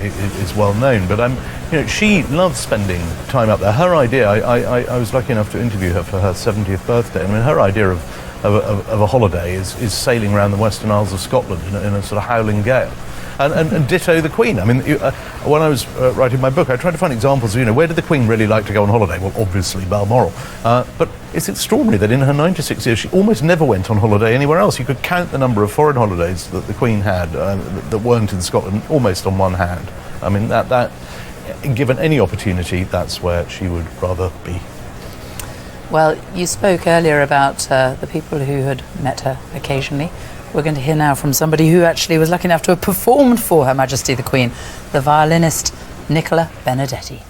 is well known. But she loves spending time up there. Her idea, I was lucky enough to interview her for her 70th birthday. I mean, her idea of a holiday is sailing around the Western Isles of Scotland in a sort of howling gale. And ditto the Queen. I mean, when I was writing my book, I tried to find examples of, where did the Queen really like to go on holiday? Well, obviously Balmoral. But it's extraordinary that in her 96 years, she almost never went on holiday anywhere else. You could count the number of foreign holidays that the Queen had that weren't in Scotland almost on one hand. I mean, that given any opportunity, that's where she would rather be. Well, you spoke earlier about the people who had met her occasionally. We're going to hear now from somebody who actually was lucky enough to have performed for Her Majesty the Queen, the violinist Nicola Benedetti.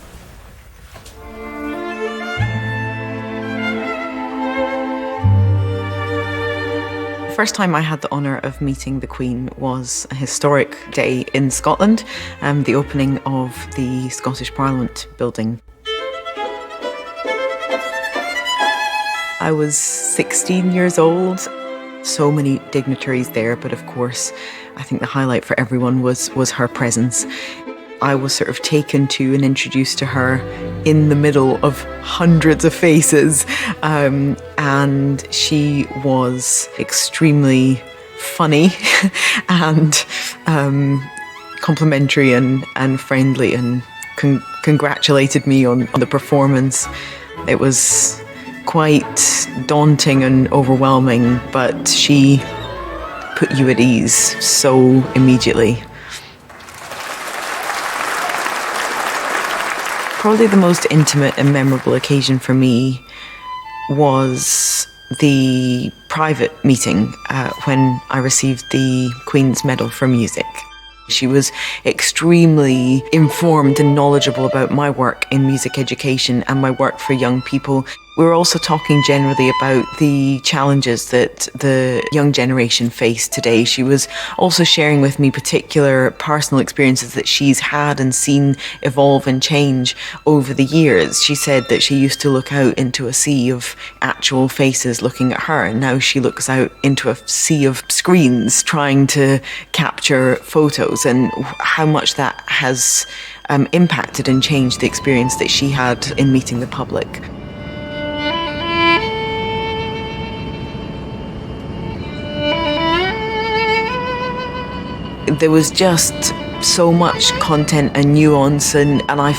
The first time I had the honour of meeting the Queen was a historic day in Scotland, the opening of the Scottish Parliament building. I was 16 years old. So many dignitaries there, but of course, I think the highlight for everyone was her presence. I was sort of taken to and introduced to her in the middle of hundreds of faces, and she was extremely funny and complimentary and friendly, and congratulated me on the performance. It was quite daunting and overwhelming, but she put you at ease so immediately. Probably the most intimate and memorable occasion for me was the private meeting when I received the Queen's Medal for Music. She was extremely informed and knowledgeable about my work in music education and my work for young people. We were also talking generally about the challenges that the young generation face today. She was also sharing with me particular personal experiences that she's had and seen evolve and change over the years. She said that she used to look out into a sea of actual faces looking at her, and now she looks out into a sea of screens trying to capture photos, and how much that has impacted and changed the experience that she had in meeting the public. There was just so much content and nuance, and I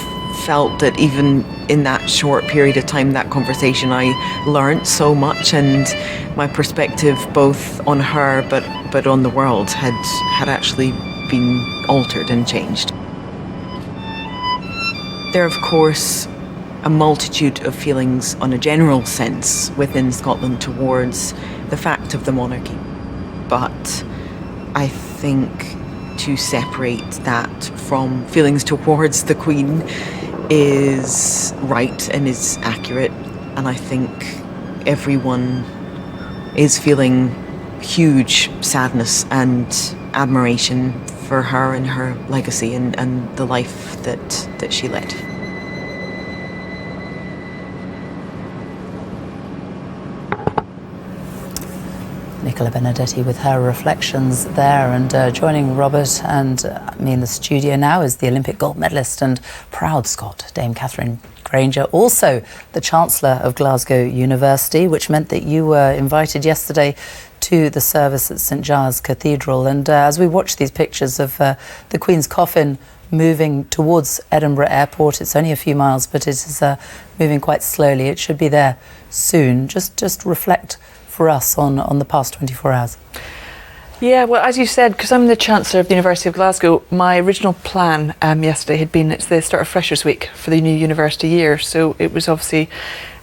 felt that even in that short period of time, that conversation, I learnt so much, and my perspective both on her but on the world had actually been altered and changed. There are, of course, a multitude of feelings on a general sense within Scotland towards the fact of the monarchy, but I think to separate that from feelings towards the Queen is right and is accurate. And I think everyone is feeling huge sadness and admiration for her and her legacy and the life that she led. Nicola Benedetti with her reflections there, and joining Robert and me in the studio now is the Olympic gold medalist and proud Scot, Dame Catherine Granger, also the Chancellor of Glasgow University, which meant that you were invited yesterday to the service at St Giles Cathedral. And as we watch these pictures of the Queen's coffin moving towards Edinburgh Airport, it's only a few miles, but it is moving quite slowly. It should be there soon. Just reflect for us on the past 24 hours. Yeah, well, as you said, because I'm the Chancellor of the University of Glasgow, my original plan yesterday had been, it's the start of Freshers' Week for the new university year, so it was obviously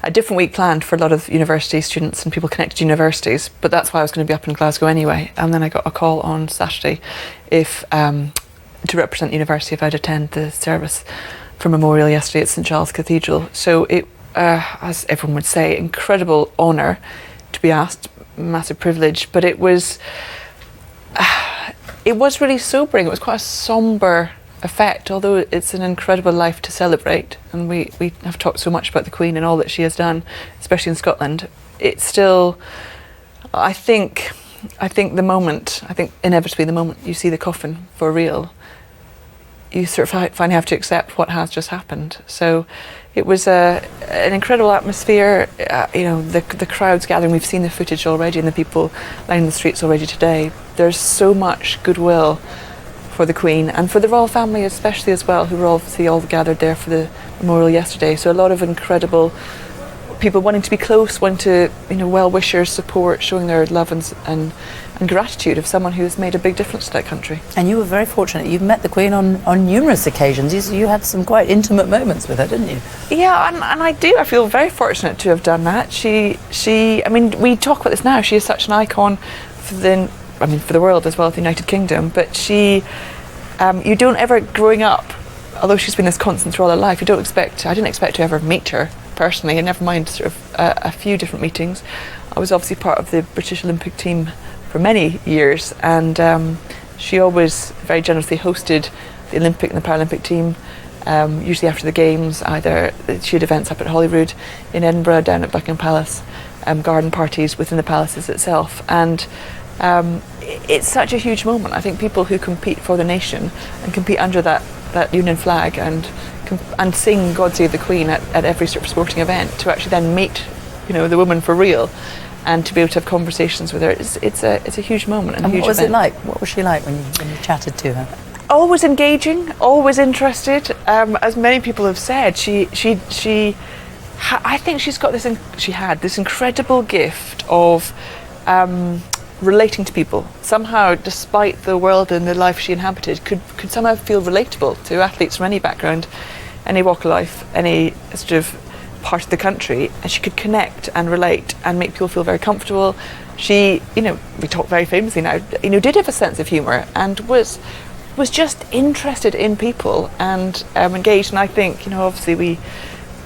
a different week planned for a lot of university students and people connected to universities, but that's why I was going to be up in Glasgow anyway. And then I got a call on Saturday if to represent the university if I'd attend the service for memorial yesterday at St Giles Cathedral. So it, as everyone would say, incredible honour to be asked, massive privilege, but it was really sobering. It was quite a sombre effect, although it's an incredible life to celebrate, and we have talked so much about the Queen and all that she has done, especially in Scotland. It's still, I think inevitably the moment you see the coffin for real, you sort of finally have to accept what has just happened. So it was an incredible atmosphere. The crowds gathering. We've seen the footage already and the people lining the streets already today. There's so much goodwill for the Queen and for the royal family especially as well, who were obviously all gathered there for the memorial yesterday. So a lot of incredible people wanting to be close, wanting to, well-wishers, support, showing their love and gratitude of someone who's made a big difference to that country. And you were very fortunate. You've met the Queen on numerous occasions. You had some quite intimate moments with her, didn't you? Yeah, and I do. I feel very fortunate to have done that. We talk about this now. She is such an icon for the world as well, the United Kingdom. But she, you don't ever, growing up, although she's been this constant through all her life, I didn't expect to ever meet her personally, and never mind sort of a few different meetings. I was obviously part of the British Olympic team for many years, and she always very generously hosted the Olympic and the Paralympic team, usually after the games. Either she had events up at Holyrood, in Edinburgh, down at Buckingham Palace, garden parties within the palaces itself, and it's such a huge moment. I think people who compete for the nation and compete under that Union flag and sing God Save the Queen at every sort of sporting event, to actually then meet the woman for real and to be able to have conversations with her, it's a huge moment and a huge what was event. it like? What was she like when you chatted to her? Always engaging, always interested. As many people have said, I think she's got she had this incredible gift of relating to people. Somehow, despite the world and the life she inhabited, could somehow feel relatable to athletes from any background, any walk of life, any sort of part of the country, and she could connect and relate and make people feel very comfortable. She, we talk very famously now, did have a sense of humour and was just interested in people and engaged. And I think, obviously we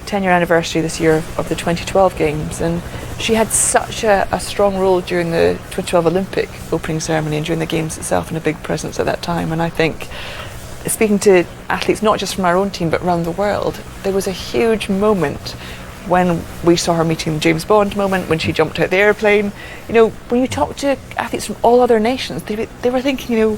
10-year anniversary this year of the 2012 games, and she had such a strong role during the 2012 Olympic opening ceremony and during the games itself, and a big presence at that time. And I think, speaking to athletes not just from our own team but around the world, there was a huge moment when we saw her meeting the James Bond moment, when she jumped out the airplane. When you talk to athletes from all other nations, they were thinking,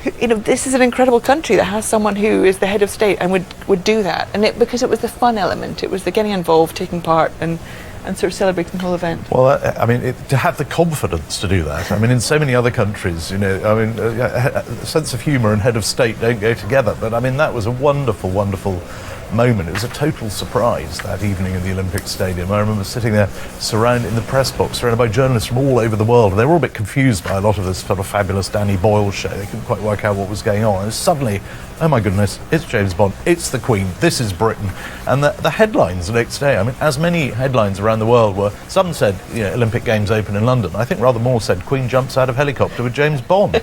this is an incredible country that has someone who is the head of state and would do that. And because it was the fun element, it was the getting involved, taking part, and sort of celebrating the whole event. Well, to have the confidence to do that. In so many other countries, a sense of humour and head of state don't go together. But that was a wonderful, wonderful moment. It was a total surprise that evening in the Olympic Stadium. I remember sitting there surrounded in the press box, surrounded by journalists from all over the world. They were all a bit confused by a lot of this sort of fabulous Danny Boyle show. They couldn't quite work out what was going on. And suddenly, oh my goodness, it's James Bond, it's the Queen, this is Britain. And the headlines the next day, as many headlines around the world were, some said, Olympic Games open in London. I think rather more said Queen jumps out of helicopter with James Bond.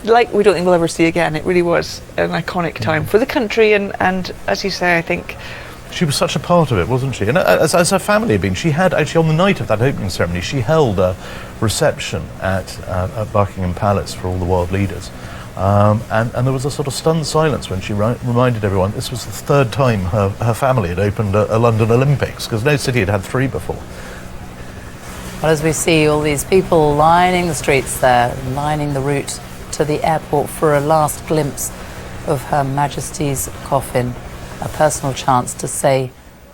like we don't think we'll ever see again. It really was an iconic time for the country, and as you say, I think she was such a part of it, wasn't she? And as her family had been, she had actually, on the night of that opening ceremony, she held a reception at Buckingham Palace for all the world leaders. And there was a sort of stunned silence when she reminded everyone this was the third time her family had opened a London Olympics, because no city had had 3 before. Well, as we see all these people lining the streets there, lining the route to the airport for a last glimpse of Her Majesty's coffin, a personal chance to say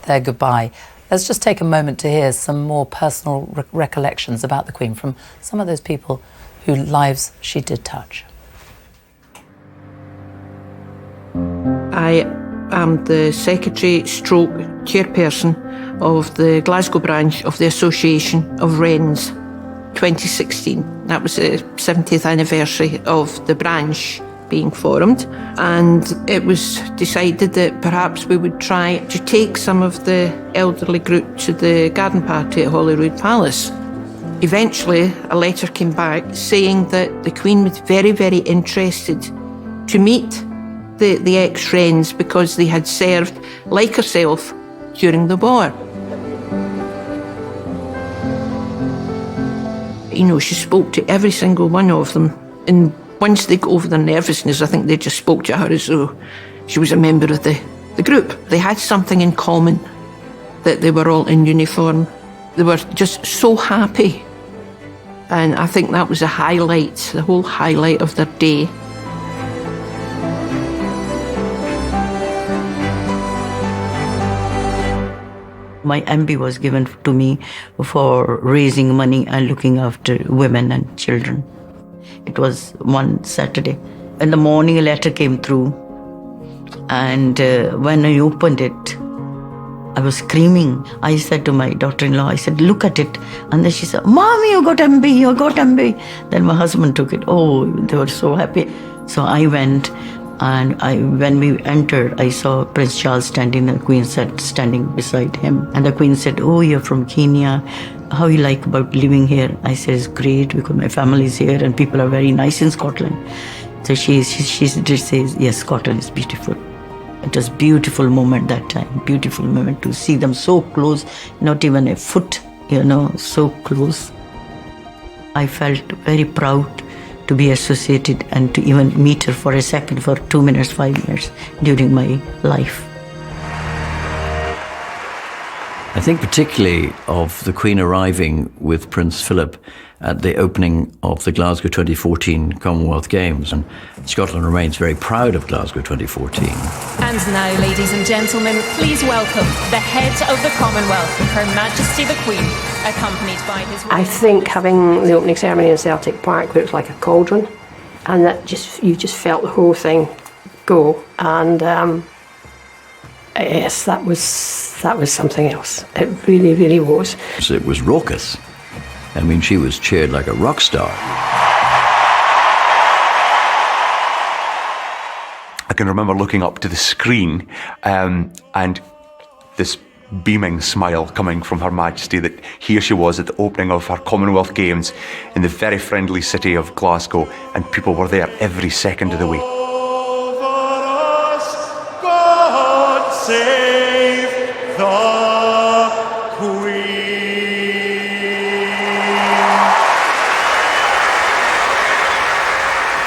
their goodbye. Let's just take a moment to hear some more personal recollections about the Queen from some of those people whose lives she did touch. I am the Secretary stroke Chairperson of the Glasgow branch of the Association of Wrens 2016. That was the 70th anniversary of the branch being formed, and it was decided that perhaps we would try to take some of the elderly group to the garden party at Holyrood Palace. Eventually, a letter came back saying that the Queen was very, very interested to meet the ex-Wrens because they had served, like herself, during the war. You know, she spoke to every single one of them, and once they got over their nervousness, I think they just spoke to her as though she was a member of the group. They had something in common, that they were all in uniform. They were just so happy. And I think that was the highlight, the whole highlight of their day. My MB was given to me for raising money and looking after women and children. It was one Saturday. In the morning, a letter came through, and when I opened it, I was screaming. I said to my daughter-in-law, I said, look at it. And then she said, Mommy, you got MB, you got MB. Then my husband took it. Oh, they were so happy. So I went, and when we entered, I saw Prince Charles standing, and the Queen said, standing beside him. And the Queen said, oh, you're from Kenya. How you like about living here? I said, it's great because my family is here and people are very nice in Scotland. So she just says, yes, Scotland is beautiful. It was a beautiful moment that time, beautiful moment to see them so close, not even a foot, so close. I felt very proud to be associated and to even meet her for a second, for 2 minutes, 5 minutes during my life. I think particularly of the Queen arriving with Prince Philip at the opening of the Glasgow 2014 Commonwealth Games, and Scotland remains very proud of Glasgow 2014. And now, ladies and gentlemen, please welcome the head of the Commonwealth, Her Majesty the Queen, accompanied by his... I think having the opening ceremony in Celtic Park looked like a cauldron, and that you just felt the whole thing go, and yes, that was something else. It really, really was. So it was raucous. I mean, she was cheered like a rock star. I can remember looking up to the screen and this beaming smile coming from Her Majesty that here she was at the opening of her Commonwealth Games in the very friendly city of Glasgow, and people were there every second of the way. God save the Queen.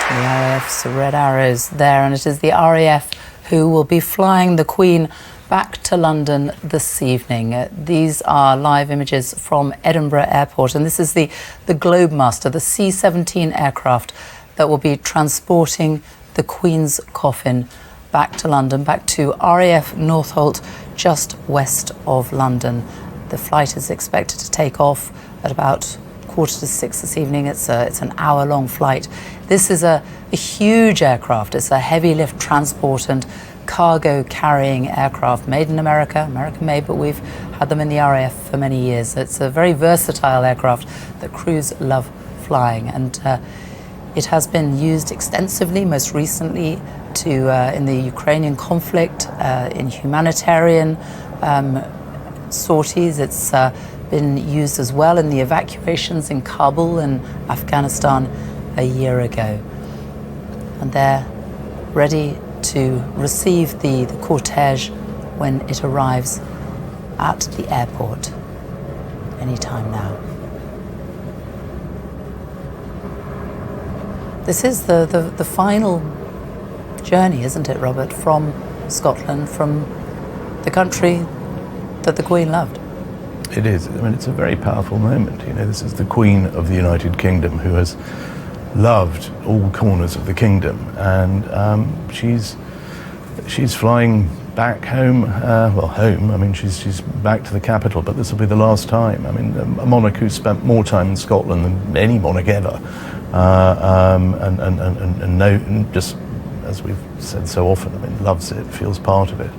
The RAF's red arrows there, and it is the RAF who will be flying the Queen back to London this evening. These are live images from Edinburgh Airport, and this is the Globemaster, the C-17 aircraft that will be transporting the Queen's coffin back to London, back to RAF Northolt, just west of London. The flight is expected to take off at about 5:45 this evening. It's an hour-long flight. This is a huge aircraft. It's a heavy lift transport and cargo carrying aircraft made in America, American-made, but we've had them in the RAF for many years. It's a very versatile aircraft that crews love flying, and it has been used extensively, most recently in the Ukrainian conflict, in humanitarian sorties. It's been used as well in the evacuations in Kabul and Afghanistan a year ago. and they're ready to receive the cortege when it arrives at the airport any time now. This is the final journey, isn't it, Robert, from Scotland, from the country that the Queen loved? It is. I mean, it's a very powerful moment. You know, this is the Queen of the United Kingdom who has loved all corners of the kingdom, and she's flying back home. Home. I mean, she's back to the capital, but this will be the last time. I mean, a monarch who spent more time in Scotland than any monarch ever, and just as we've said so often, I mean, loves it, feels part of it.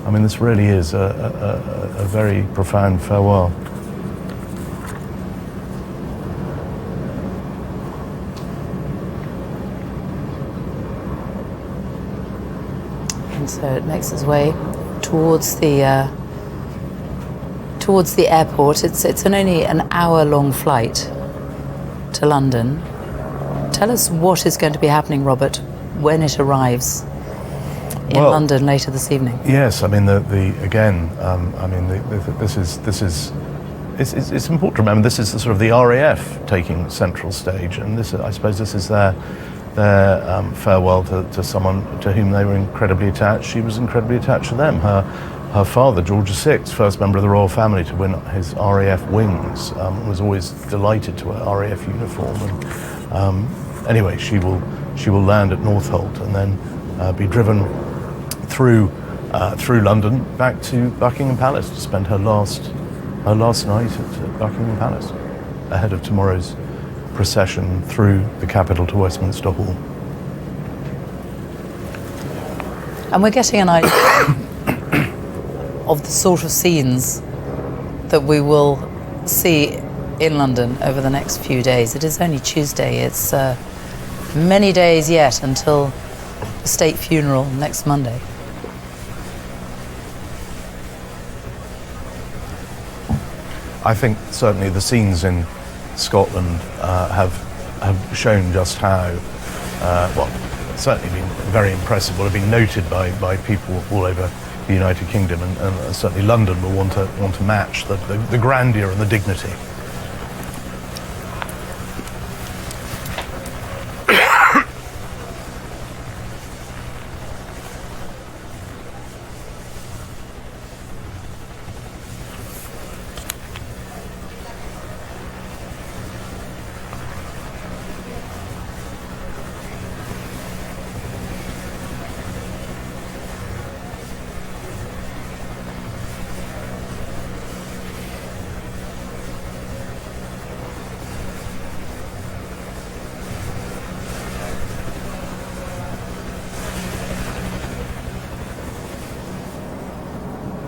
I mean, this really is a very profound farewell. And so it makes its way towards the airport. It's only an hour-long flight to London. Tell us what is going to be happening, Robert, when it arrives in London later this evening. Yes, I mean it's important to remember this is the sort of the RAF taking central stage, and this, I suppose, this is their farewell to someone to whom they were incredibly attached. She was incredibly attached to them. Her father, George VI, first member of the royal family to win his RAF wings, was always delighted to wear RAF uniform. And anyway, she will land at Northolt and then be driven through London back to Buckingham Palace to spend her last night at Buckingham Palace ahead of tomorrow's procession through the capital to Westminster Hall. And we're getting an idea of the sort of scenes that we will see in London over the next few days. It is only Tuesday. It's many days yet until the state funeral next Monday. I think certainly the scenes in Scotland have shown just how, certainly been very impressive, will have been noted by people all over the United Kingdom, and certainly London will want to match the grandeur and the dignity.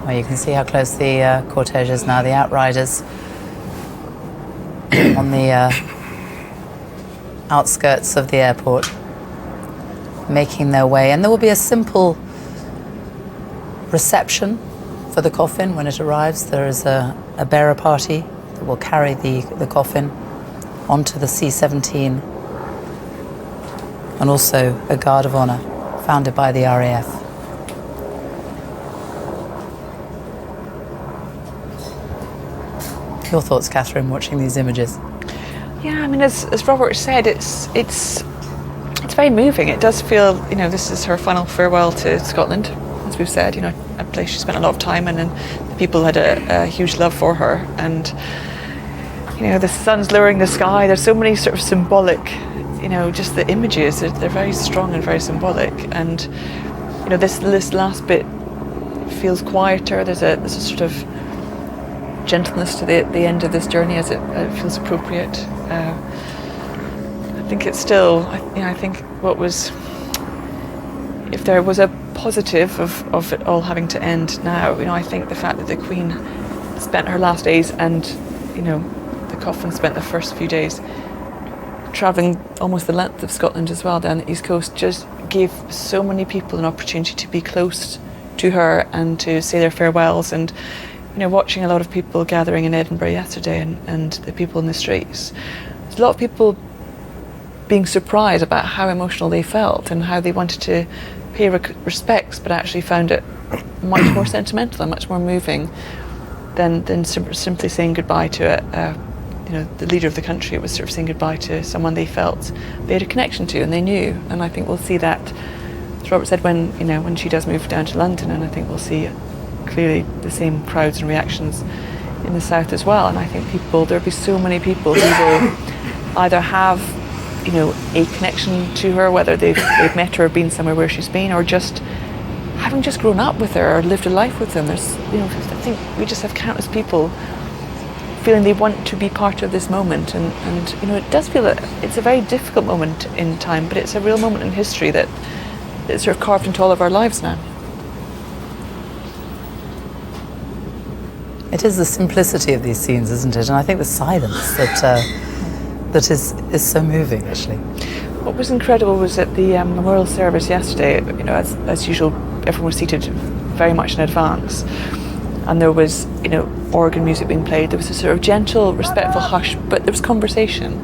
Well, you can see how close the cortege is now. The outriders on the outskirts of the airport making their way. And there will be a simple reception for the coffin when it arrives. There is a bearer party that will carry the coffin onto the C-17, and also a guard of honour founded by the RAF. Your thoughts, Catherine, watching these images? Yeah, I mean, as Robert said, it's very moving. It does feel, this is her final farewell to Scotland, as we've said. A place she spent a lot of time in, and the people had a huge love for her. And the sun's lowering the sky. There's so many sort of symbolic, just the images. They're very strong and very symbolic. And this last bit feels quieter. There's a sort of gentleness to the end of this journey as it feels appropriate. I think it's still, I think if there was a positive of it all having to end now, I think the fact that the Queen spent her last days and, the coffin spent the first few days travelling almost the length of Scotland as well down the East Coast, just gave so many people an opportunity to be close to her and to say their farewells. And watching a lot of people gathering in Edinburgh yesterday and the people in the streets. There's a lot of people being surprised about how emotional they felt and how they wanted to pay respects, but actually found it much more sentimental and much more moving than simply saying goodbye to the leader of the country. It was sort of saying goodbye to someone they felt they had a connection to and they knew. And I think we'll see that, as Robert said, when she does move down to London, and I think we'll see clearly the same crowds and reactions in the south as well. And I think there'll be so many people who will either have a connection to her, whether they've met her or been somewhere where she's been, or just having just grown up with her or lived a life with them. There's, I think we just have countless people feeling they want to be part of this moment, and it does feel that it's a very difficult moment in time, but it's a real moment in history that is sort of carved into all of our lives now. It is the simplicity of these scenes, isn't it? And I think the silence that is so moving, actually. What was incredible was at the memorial service yesterday, as usual, everyone was seated very much in advance, and there was, organ music being played. There was a sort of gentle, respectful hush, but there was conversation.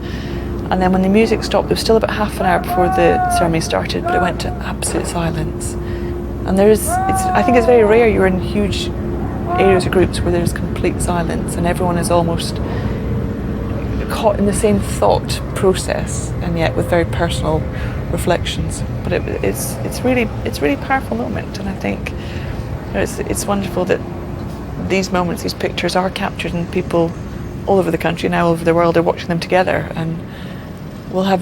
And then when the music stopped, there was still about half an hour before the ceremony started, but it went to absolute silence. And I think it's very rare you're in huge areas or groups where there's complete silence and everyone is almost caught in the same thought process, and yet with very personal reflections. But it's really a powerful moment, and I think it's wonderful that these moments, these pictures are captured, and people all over the country, now all over the world, are watching them together, and we'll have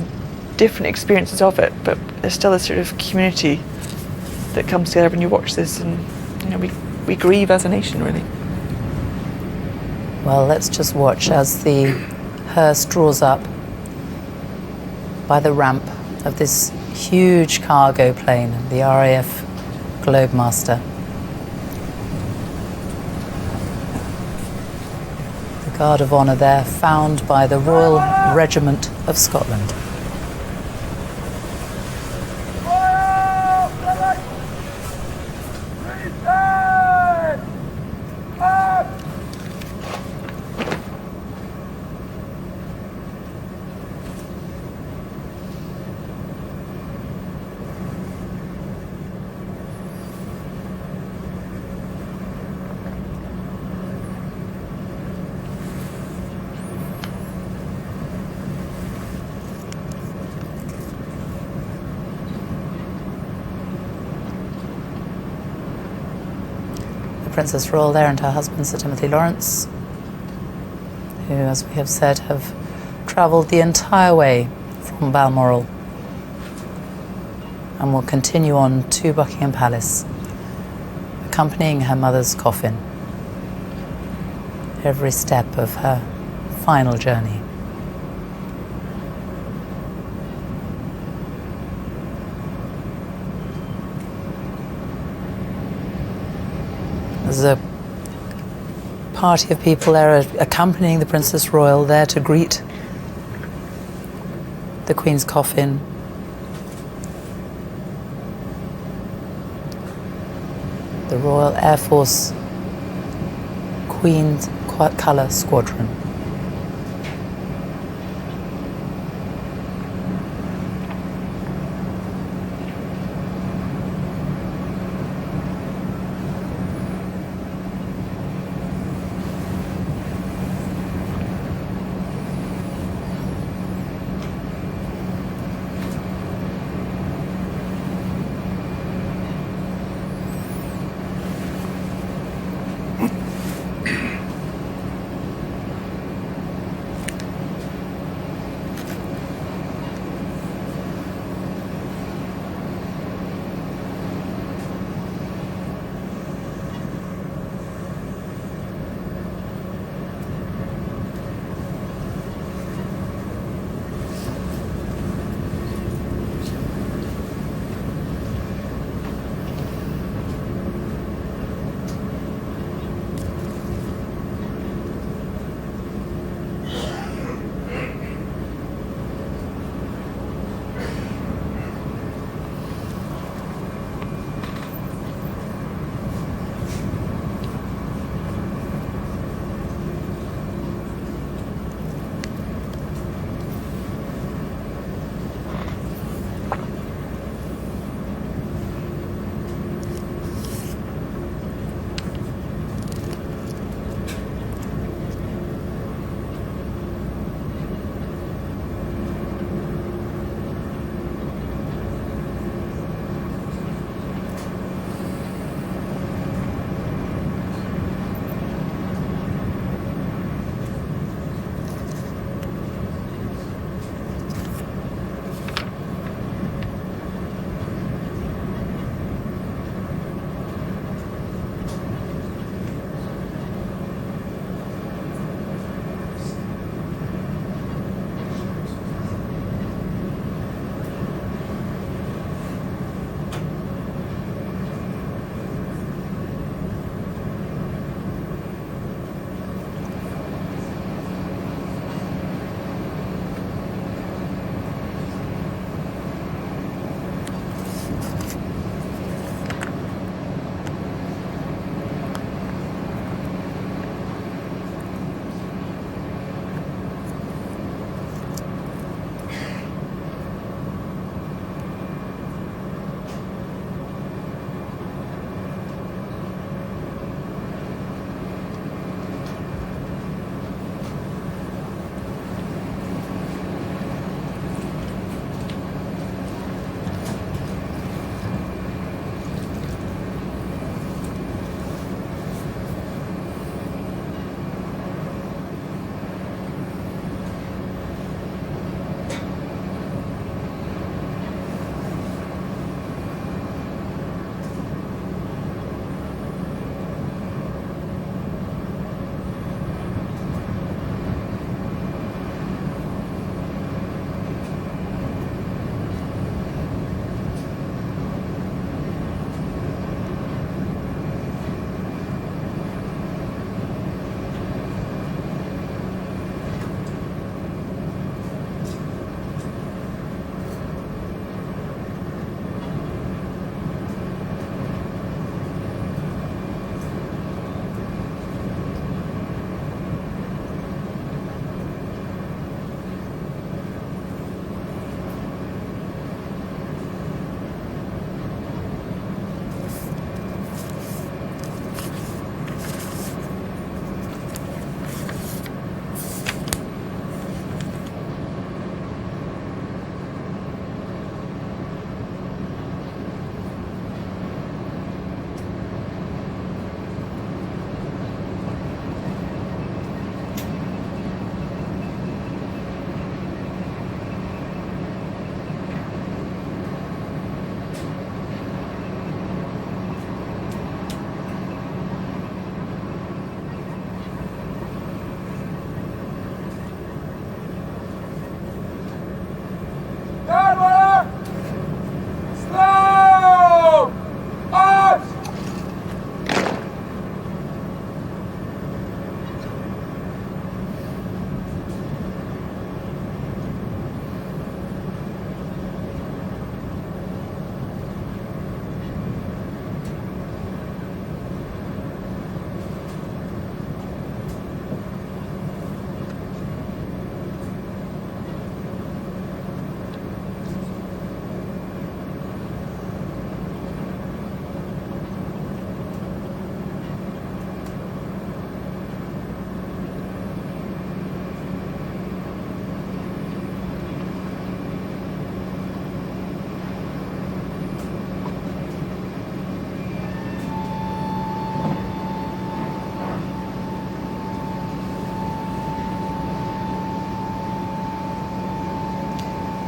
different experiences of it, but there's still a sort of community that comes together when you watch this, and we grieve as a nation, really. Well, let's just watch as the hearse draws up by the ramp of this huge cargo plane, the RAF Globemaster. The Guard of Honour there, found by the Royal Regiment of Scotland. Princess Royal there and her husband Sir Timothy Lawrence, who, as we have said, have travelled the entire way from Balmoral and will continue on to Buckingham Palace, accompanying her mother's coffin every step of her final journey. There's a party of people there accompanying the Princess Royal there to greet the Queen's coffin. The Royal Air Force Queen's Colour Squadron.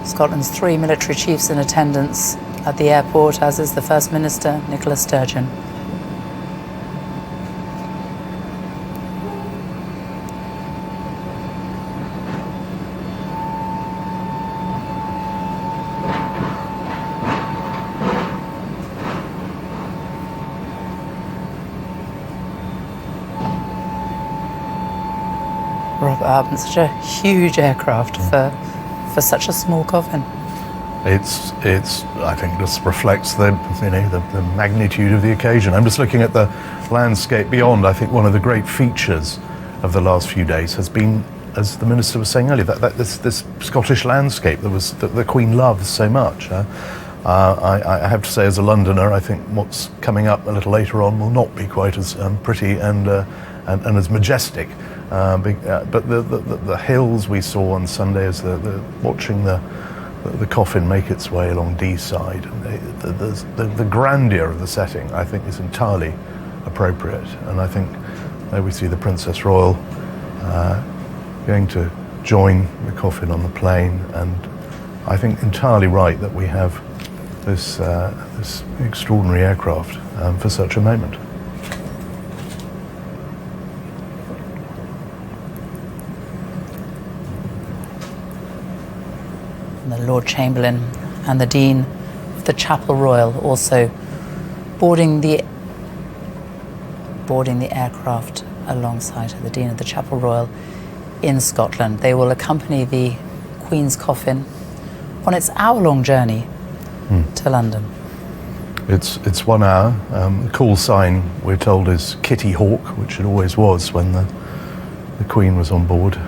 Scotland's 3 military chiefs in attendance at the airport, as is the First Minister, Nicola Sturgeon. Robert, such a huge aircraft for such a small coffin. It's I think just reflects the magnitude of the occasion. I'm just looking at the landscape beyond. I think one of the great features of the last few days has been, as the Minister was saying earlier, that this Scottish landscape that the Queen loves so much. I have to say, as a Londoner, I think what's coming up a little later on will not be quite as pretty and as majestic. But the hills we saw on Sunday, as watching the coffin make its way along Deeside, the grandeur of the setting, I think, is entirely appropriate. And I think there we see the Princess Royal going to join the coffin on the plane, and I think entirely right that we have this extraordinary aircraft for such a moment. The Lord Chamberlain and the Dean of the Chapel Royal also boarding the aircraft alongside her, the Dean of the Chapel Royal in Scotland. They will accompany the Queen's coffin on its hour-long journey to London. It's 1 hour. The call sign, we're told, is Kitty Hawk, which it always was when the Queen was on board.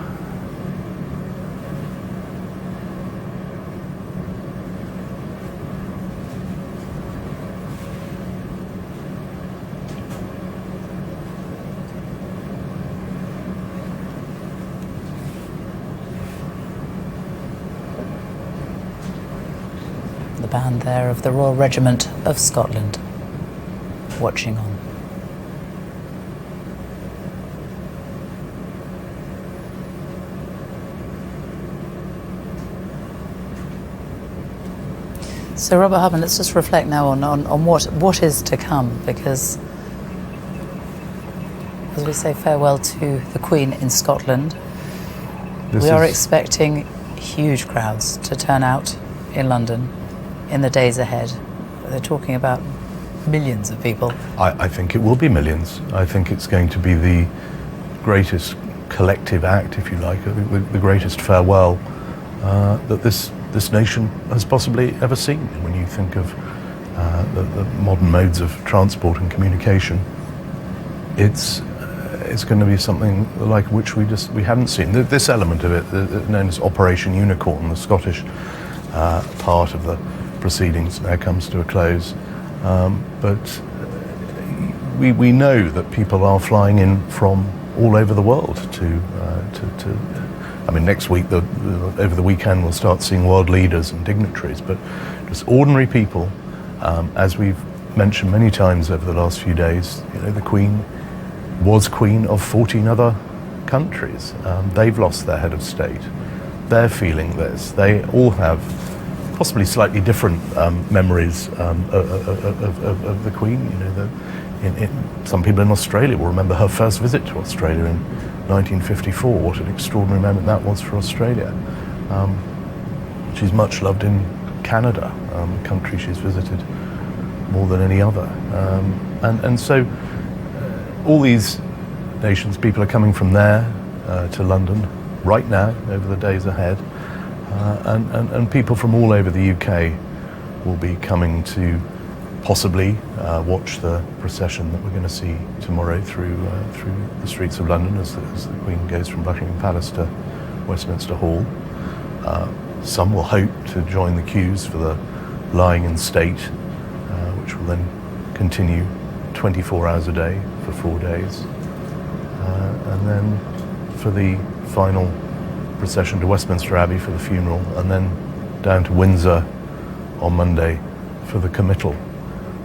The band there of the Royal Regiment of Scotland watching on. So Robert Hubman, let's just reflect now on what is to come, because as we say farewell to the Queen in Scotland, we are expecting huge crowds to turn out in London in the days ahead. They're talking about millions of people. I think it will be millions. I think it's going to be the greatest collective act, if you like, the greatest farewell that this nation has possibly ever seen. When you think of the modern modes of transport and communication, it's going to be something like which we haven't seen. This element of it, known as Operation Unicorn, the Scottish part of the proceedings, now comes to a close. But we know that people are flying in from all over the world to I mean, next week, over the weekend, we'll start seeing world leaders and dignitaries, but just ordinary people, as we've mentioned many times over the last few days. The Queen was Queen of 14 other countries. They've lost their head of state. They're feeling this. They all have possibly slightly different memories of the Queen. Some people in Australia will remember her first visit to Australia in 1954. What an extraordinary moment that was for Australia. She's much loved in Canada, a country she's visited more than any other. And so all these nations, people are coming from there to London right now, over the days ahead. And people from all over the UK will be coming to possibly watch the procession that we're going to see tomorrow through the streets of London as the Queen goes from Buckingham Palace to Westminster Hall. Some will hope to join the queues for the lying in state, which will then continue 24 hours a day for 4 days. And then for the final procession to Westminster Abbey for the funeral, and then down to Windsor on Monday for the committal.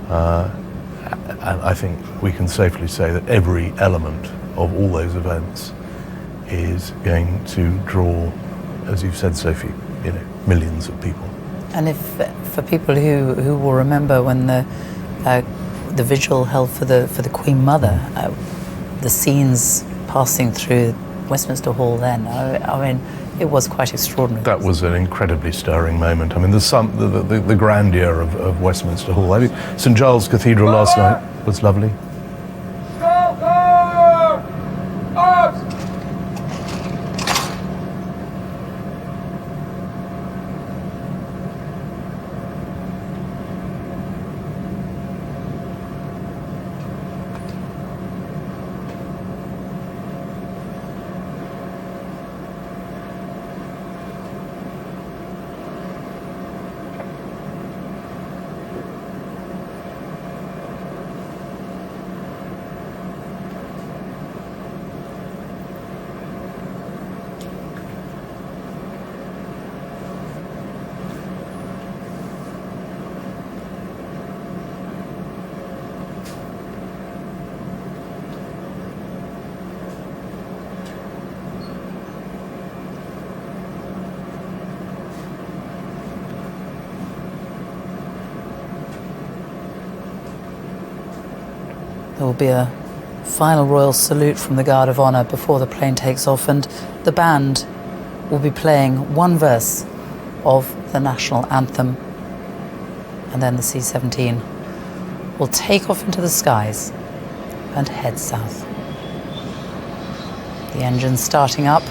And I think we can safely say that every element of all those events is going to draw, as you've said, Sophie, millions of people. And if for people who will remember when the vigil held for the Queen Mother, the scenes passing through Westminster Hall then, I mean, it was quite extraordinary. That was an incredibly stirring moment. I mean, the grandeur of Westminster Hall. I mean, St Giles Cathedral last night was lovely. There will be a final royal salute from the Guard of Honour before the plane takes off, and the band will be playing one verse of the National Anthem, and then the C-17 will take off into the skies and head south. The engine's starting up.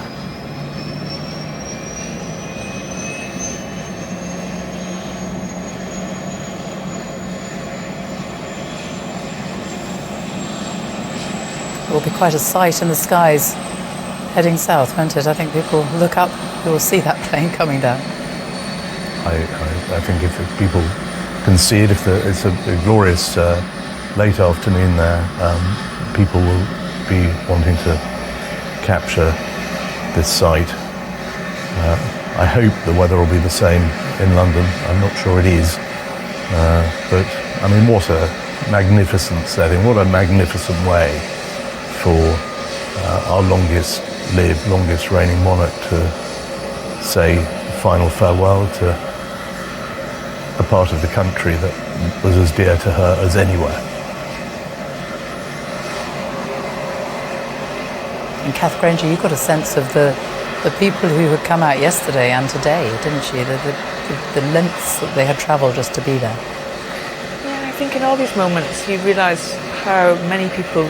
It will be quite a sight in the skies heading south, won't it? I think people look up, you will see that plane coming down. I think if people can see it, if it's a glorious late afternoon there, people will be wanting to capture this sight. I hope the weather will be the same in London. I'm not sure it is. But, I mean, what a magnificent setting, what a magnificent way for our longest lived, longest reigning monarch to say final farewell to a part of the country that was as dear to her as anywhere. And Kath Granger, you got a sense of the people who had come out yesterday and today, didn't you? The lengths that they had travelled just to be there. Yeah, I think in all these moments you realise how many people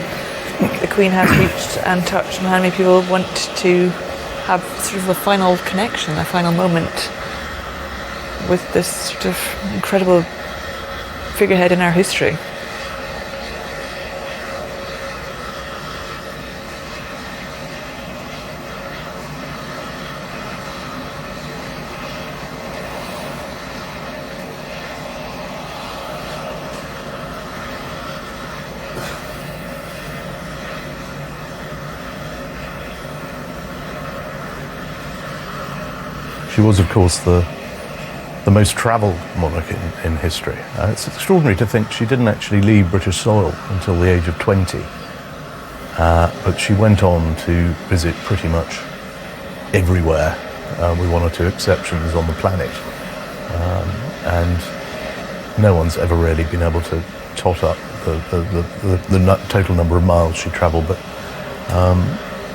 the Queen has reached and touched, and how many people want to have sort of a final connection, a final moment with this sort of incredible figurehead in our history. She was, of course, the most travelled monarch in history. It's extraordinary to think she didn't actually leave British soil until the age of 20. But she went on to visit pretty much everywhere, with one or two exceptions on the planet. And no one's ever really been able to tot up the total number of miles she travelled, but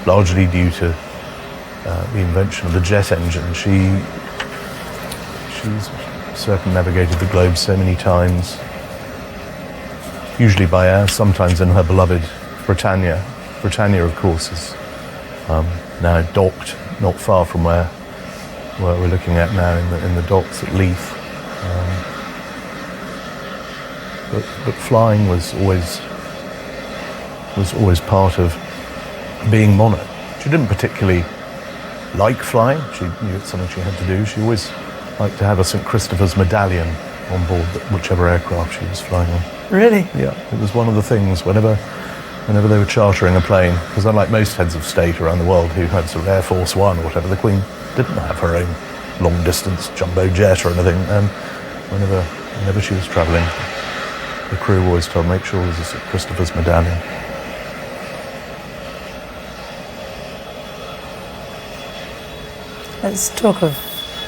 largely due to the invention of the jet engine. She's circumnavigated the globe so many times, usually by air, sometimes in her beloved Britannia. Britannia, of course, is now docked not far from where we're looking at now in the docks at Leith. But flying was always part of being monarch. She didn't particularly like flying. She knew it's something she had to do. She always liked to have a St. Christopher's medallion on board whichever aircraft she was flying on. Really? Yeah, it was one of the things whenever they were chartering a plane, because unlike most heads of state around the world who had sort of Air Force One or whatever, the Queen didn't have her own long-distance jumbo jet or anything. And whenever she was travelling, the crew always told, make sure there's a St. Christopher's medallion. Let's talk of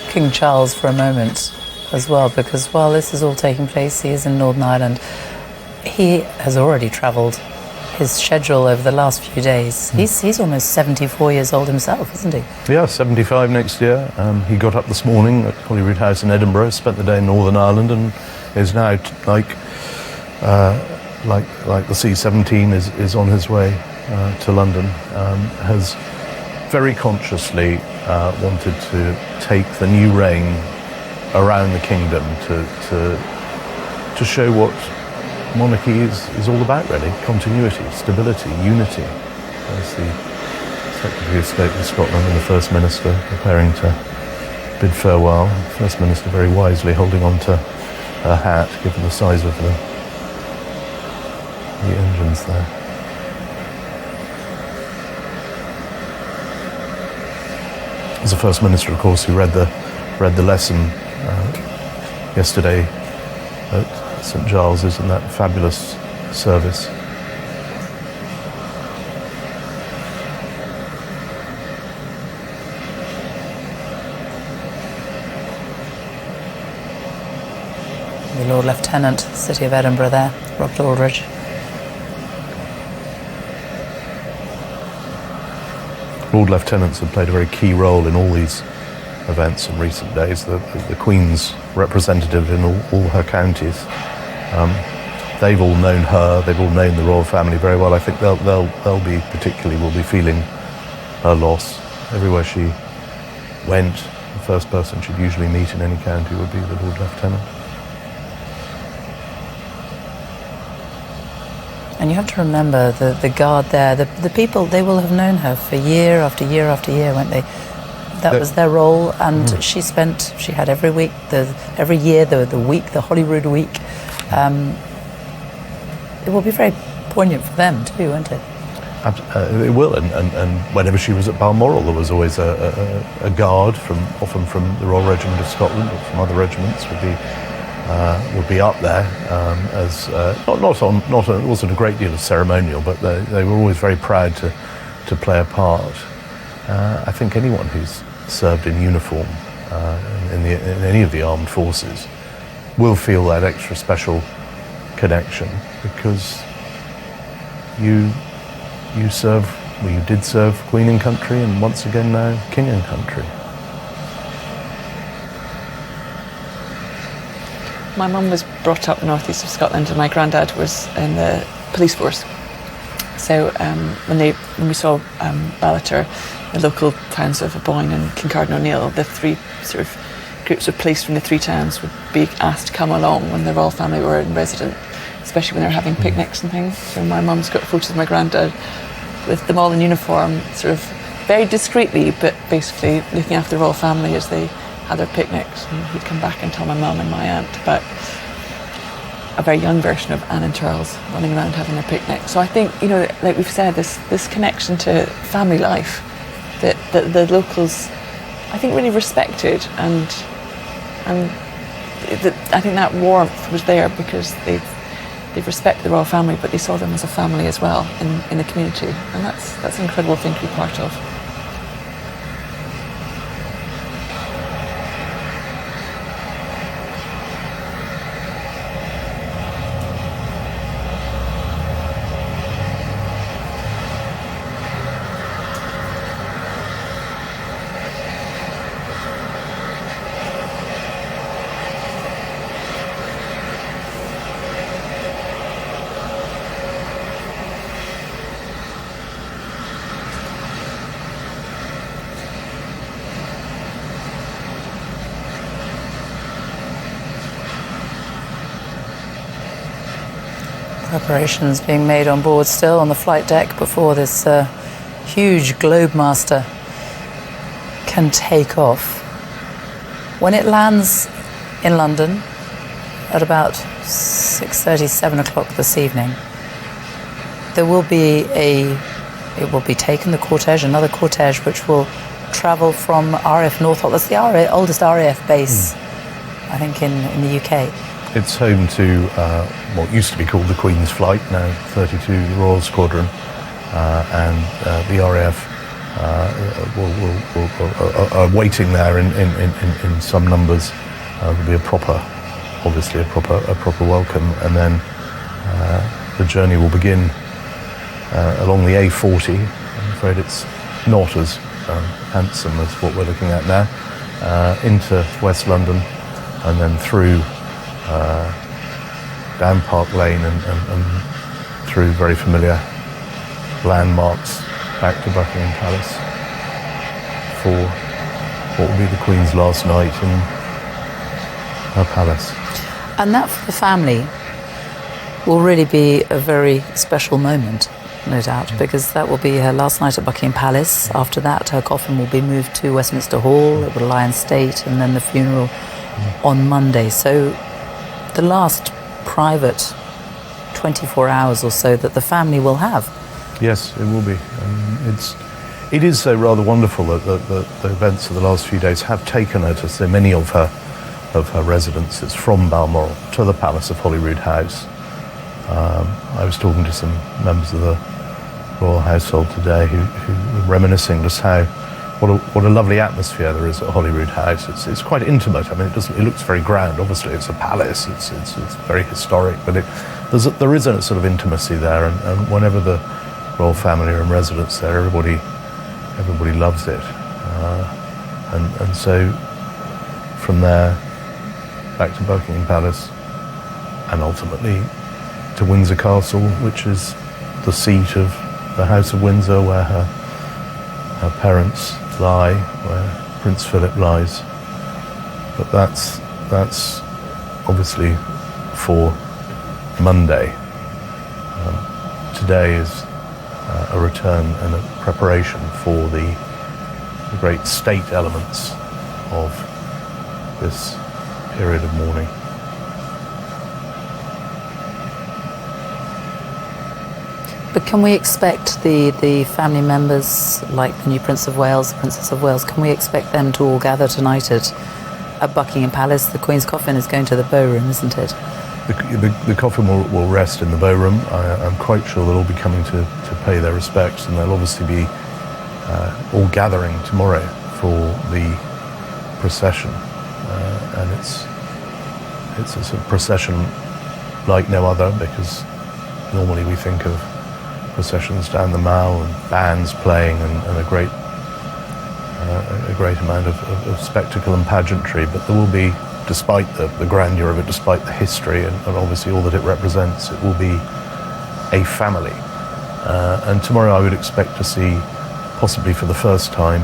King Charles for a moment as well, because while this is all taking place, he is in Northern Ireland. He has already travelled his schedule over the last few days. He's almost 74 years old himself, isn't he? Yeah, 75 next year. He got up this morning at Holyrood House in Edinburgh, spent the day in Northern Ireland, and is now like the C-17 is on his way to London. Has very consciously wanted to take the new reign around the kingdom to show what monarchy is all about, really. Continuity, stability, unity. There's the Secretary of State of Scotland and the First Minister preparing to bid farewell. The First Minister very wisely holding on to her hat, given the size of the engines there. As the First Minister, of course, who read the lesson yesterday at St Giles's in that fabulous service. The Lord Lieutenant, City of Edinburgh there, Rob Aldridge. Lord Lieutenants have played a very key role in all these events in recent days. The Queen's representative in all her counties. They've all known her. They've all known the royal family very well. I think they'll be feeling her loss. Everywhere she went, the first person she'd usually meet in any county would be the Lord Lieutenant. And you have to remember the guard there, the people, they will have known her for year after year after year, won't they? That was their role, and she had every week, every year, the Holyrood week. It will be very poignant for them too, won't it? It will, and whenever she was at Balmoral, there was always a guard often from the Royal Regiment of Scotland or from other regiments would be up there as it wasn't a great deal of ceremonial, but they were always very proud to play a part. I think anyone who's served in uniform in any of the armed forces will feel that extra special connection, because you did serve Queen and country, and once again now King and country. My mum was brought up northeast of Scotland, and my granddad was in the police force. So when we saw Ballater, the local towns of Aboyne and Kincardine O'Neill, the three sort of groups of police from the three towns would be asked to come along when the royal family were in residence, especially when they were having picnics and things. So my mum's got photos of my granddad with them all in uniform, sort of very discreetly, but basically looking after the royal family as they had their picnics. And he'd come back and tell my mum and my aunt about a very young version of Anne and Charles running around having their picnic. So I think, like we've said, this connection to family life that the locals, I think, really respected, and I think that warmth was there because they respect the royal family, but they saw them as a family as well in the community, and that's an incredible thing to be part of. Preparations being made on board still on the flight deck before this huge Globemaster can take off. When it lands in London at about 6:30, 7 o'clock this evening, it will be taken, the cortege, another cortege, which will travel from RAF Northolt. That's the oldest RAF base, I think, in the UK. It's home to what used to be called the Queen's Flight, now 32 Royal Squadron, and the RAF are waiting there in some numbers. There'll be a proper welcome, and then the journey will begin along the A40. I'm afraid it's not as handsome as what we're looking at now, into West London, and then through down Park Lane and through very familiar landmarks back to Buckingham Palace for what will be the Queen's last night in her palace. And that for the family will really be a very special moment, no doubt, because that will be her last night at Buckingham Palace. After that, her coffin will be moved to Westminster Hall, it will lie in state, and then the funeral on Monday. So the last private 24 hours or so that the family will have. Yes, it will be. It is so rather wonderful that the events of the last few days have taken her to so many of her residences from Balmoral to the Palace of Holyrood House. I was talking to some members of the royal household today who were reminiscing just what a lovely atmosphere there is at Holyrood House. It's quite intimate. I mean, it looks very grand. Obviously, it's a palace. It's very historic, but there is a sort of intimacy there, and whenever the royal family are in residence there, everybody loves it, and so from there back to Buckingham Palace, and ultimately to Windsor Castle, which is the seat of the House of Windsor, where her parents lie, where Prince Philip lies. But that's obviously for Monday. Today is a return and a preparation for the great state elements of this period of mourning. But can we expect the family members, like the new Prince of Wales, the Princess of Wales, can we expect them to all gather tonight at Buckingham Palace? The Queen's coffin is going to the Bowroom, isn't it? The coffin will rest in the Bowroom. I'm quite sure they'll all be coming to pay their respects, and they'll obviously be all gathering tomorrow for the procession. And it's a sort of procession like no other, because normally we think of processions down the Mall and bands playing and a great amount of spectacle and pageantry, but there will be, despite the grandeur of it, despite the history and obviously all that it represents, it will be a family. And tomorrow I would expect to see, possibly for the first time,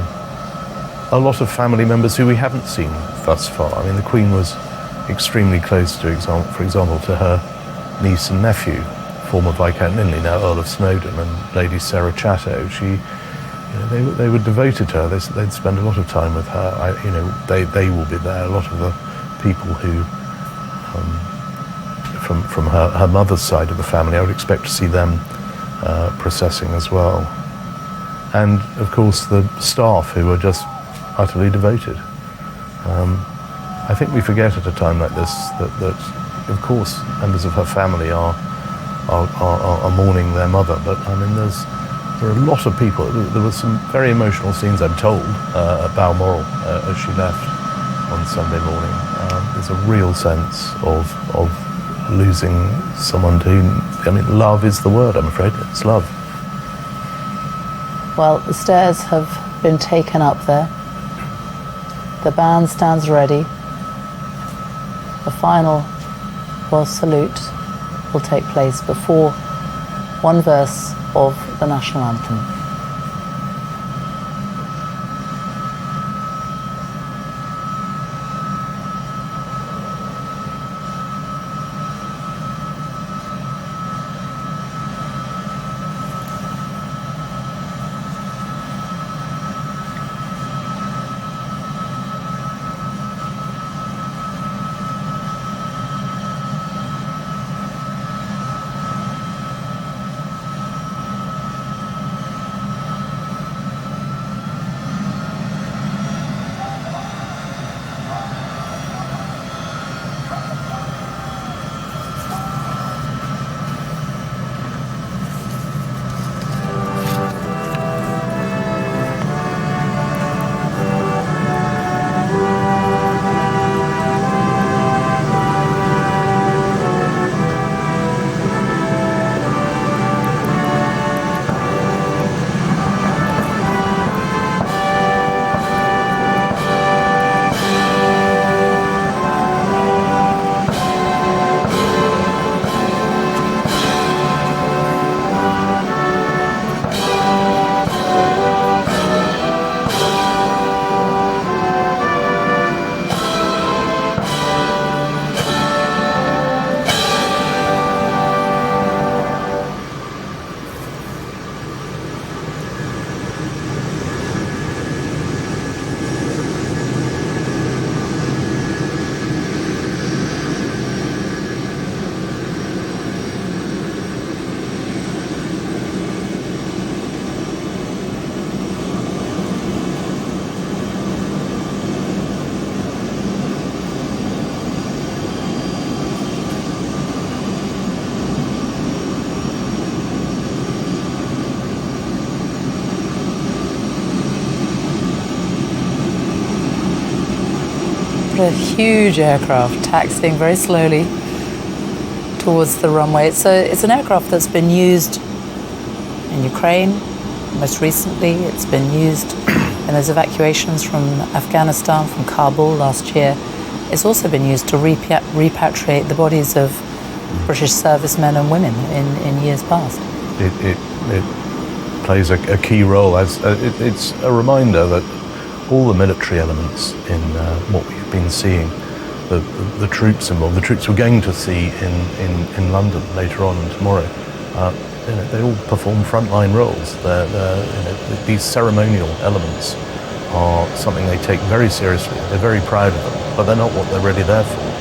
a lot of family members who we haven't seen thus far. I mean, the Queen was extremely close, for example, to her niece and nephew, former Viscount Linley, now Earl of Snowdon, and Lady Sarah Chatto. They were devoted to her. They'd spend a lot of time with her. They will be there. A lot of the people who, from her mother's side of the family, I would expect to see them processing as well. And of course the staff, who are just utterly devoted. I think we forget at a time like this that of course members of her family are mourning their mother, but I mean there are a lot of people. There were some very emotional scenes, I'm told, at Balmoral as she left on Sunday morning. There's a real sense of losing someone to whom, I mean, love is the word, I'm afraid. It's love. Well, the stairs have been taken up there. The band stands ready. The final royal salute will take place before one verse of the National Anthem. got a huge aircraft taxiing very slowly towards the runway. It's an aircraft that's been used in Ukraine. Most recently, it's been used in those evacuations from Afghanistan, from Kabul last year. It's also been used to repatriate the bodies of British servicemen and women in years past. It plays a key role. It's a reminder that all the military elements in what we've been seeing, the troops involved, the troops we're going to see in London later on and tomorrow, they all perform frontline roles. These ceremonial elements are something they take very seriously. They're very proud of them, but they're not what they're really there for.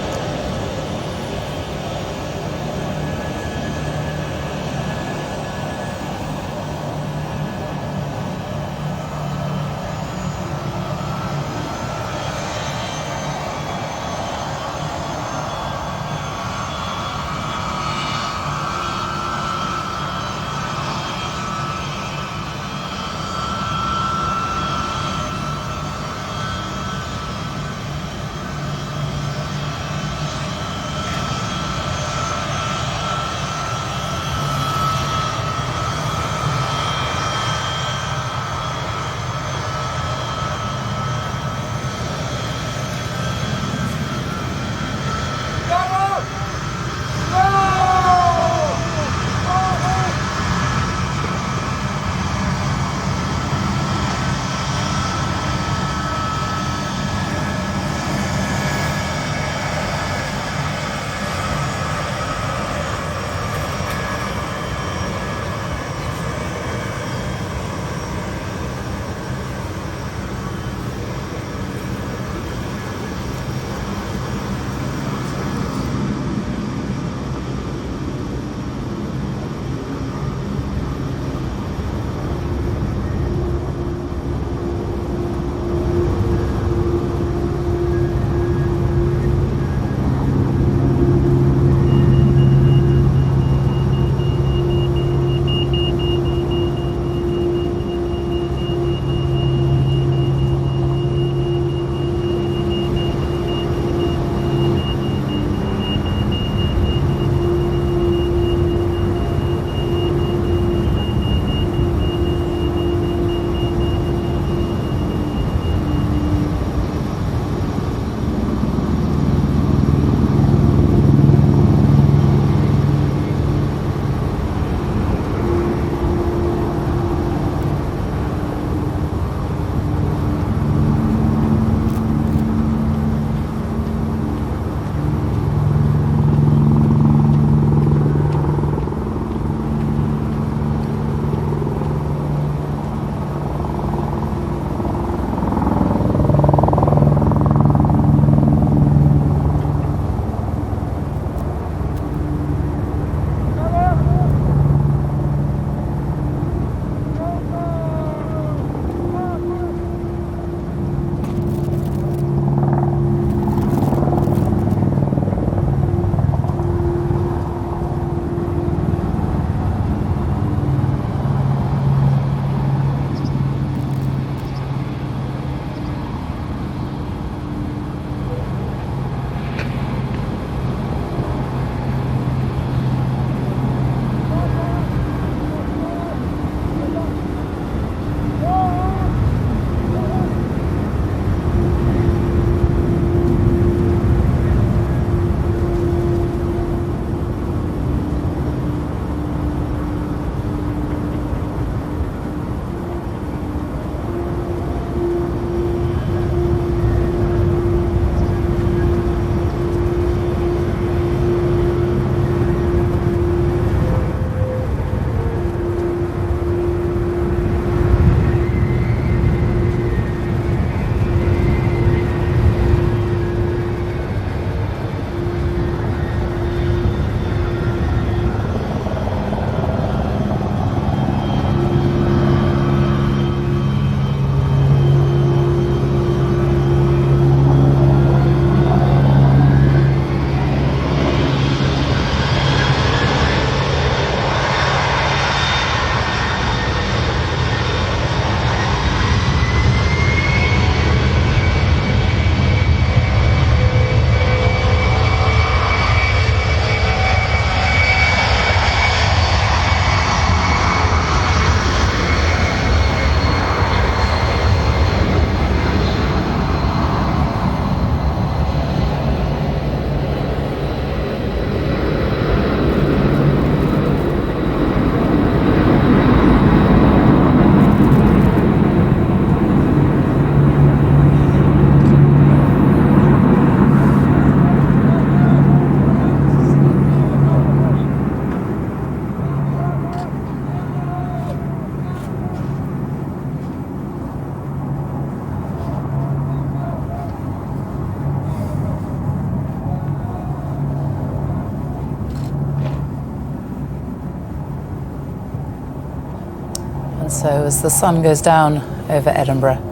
And so as the sun goes down over Edinburgh,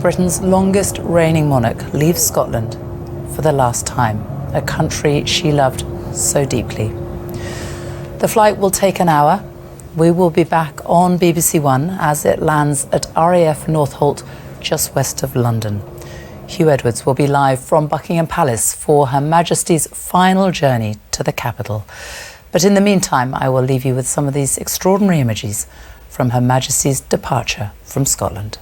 Britain's longest reigning monarch leaves Scotland for the last time, a country she loved so deeply. The flight will take an hour. We will be back on BBC One as it lands at RAF Northolt, just west of London. Hugh Edwards will be live from Buckingham Palace for Her Majesty's final journey to the capital. But in the meantime, I will leave you with some of these extraordinary images from Her Majesty's departure from Scotland.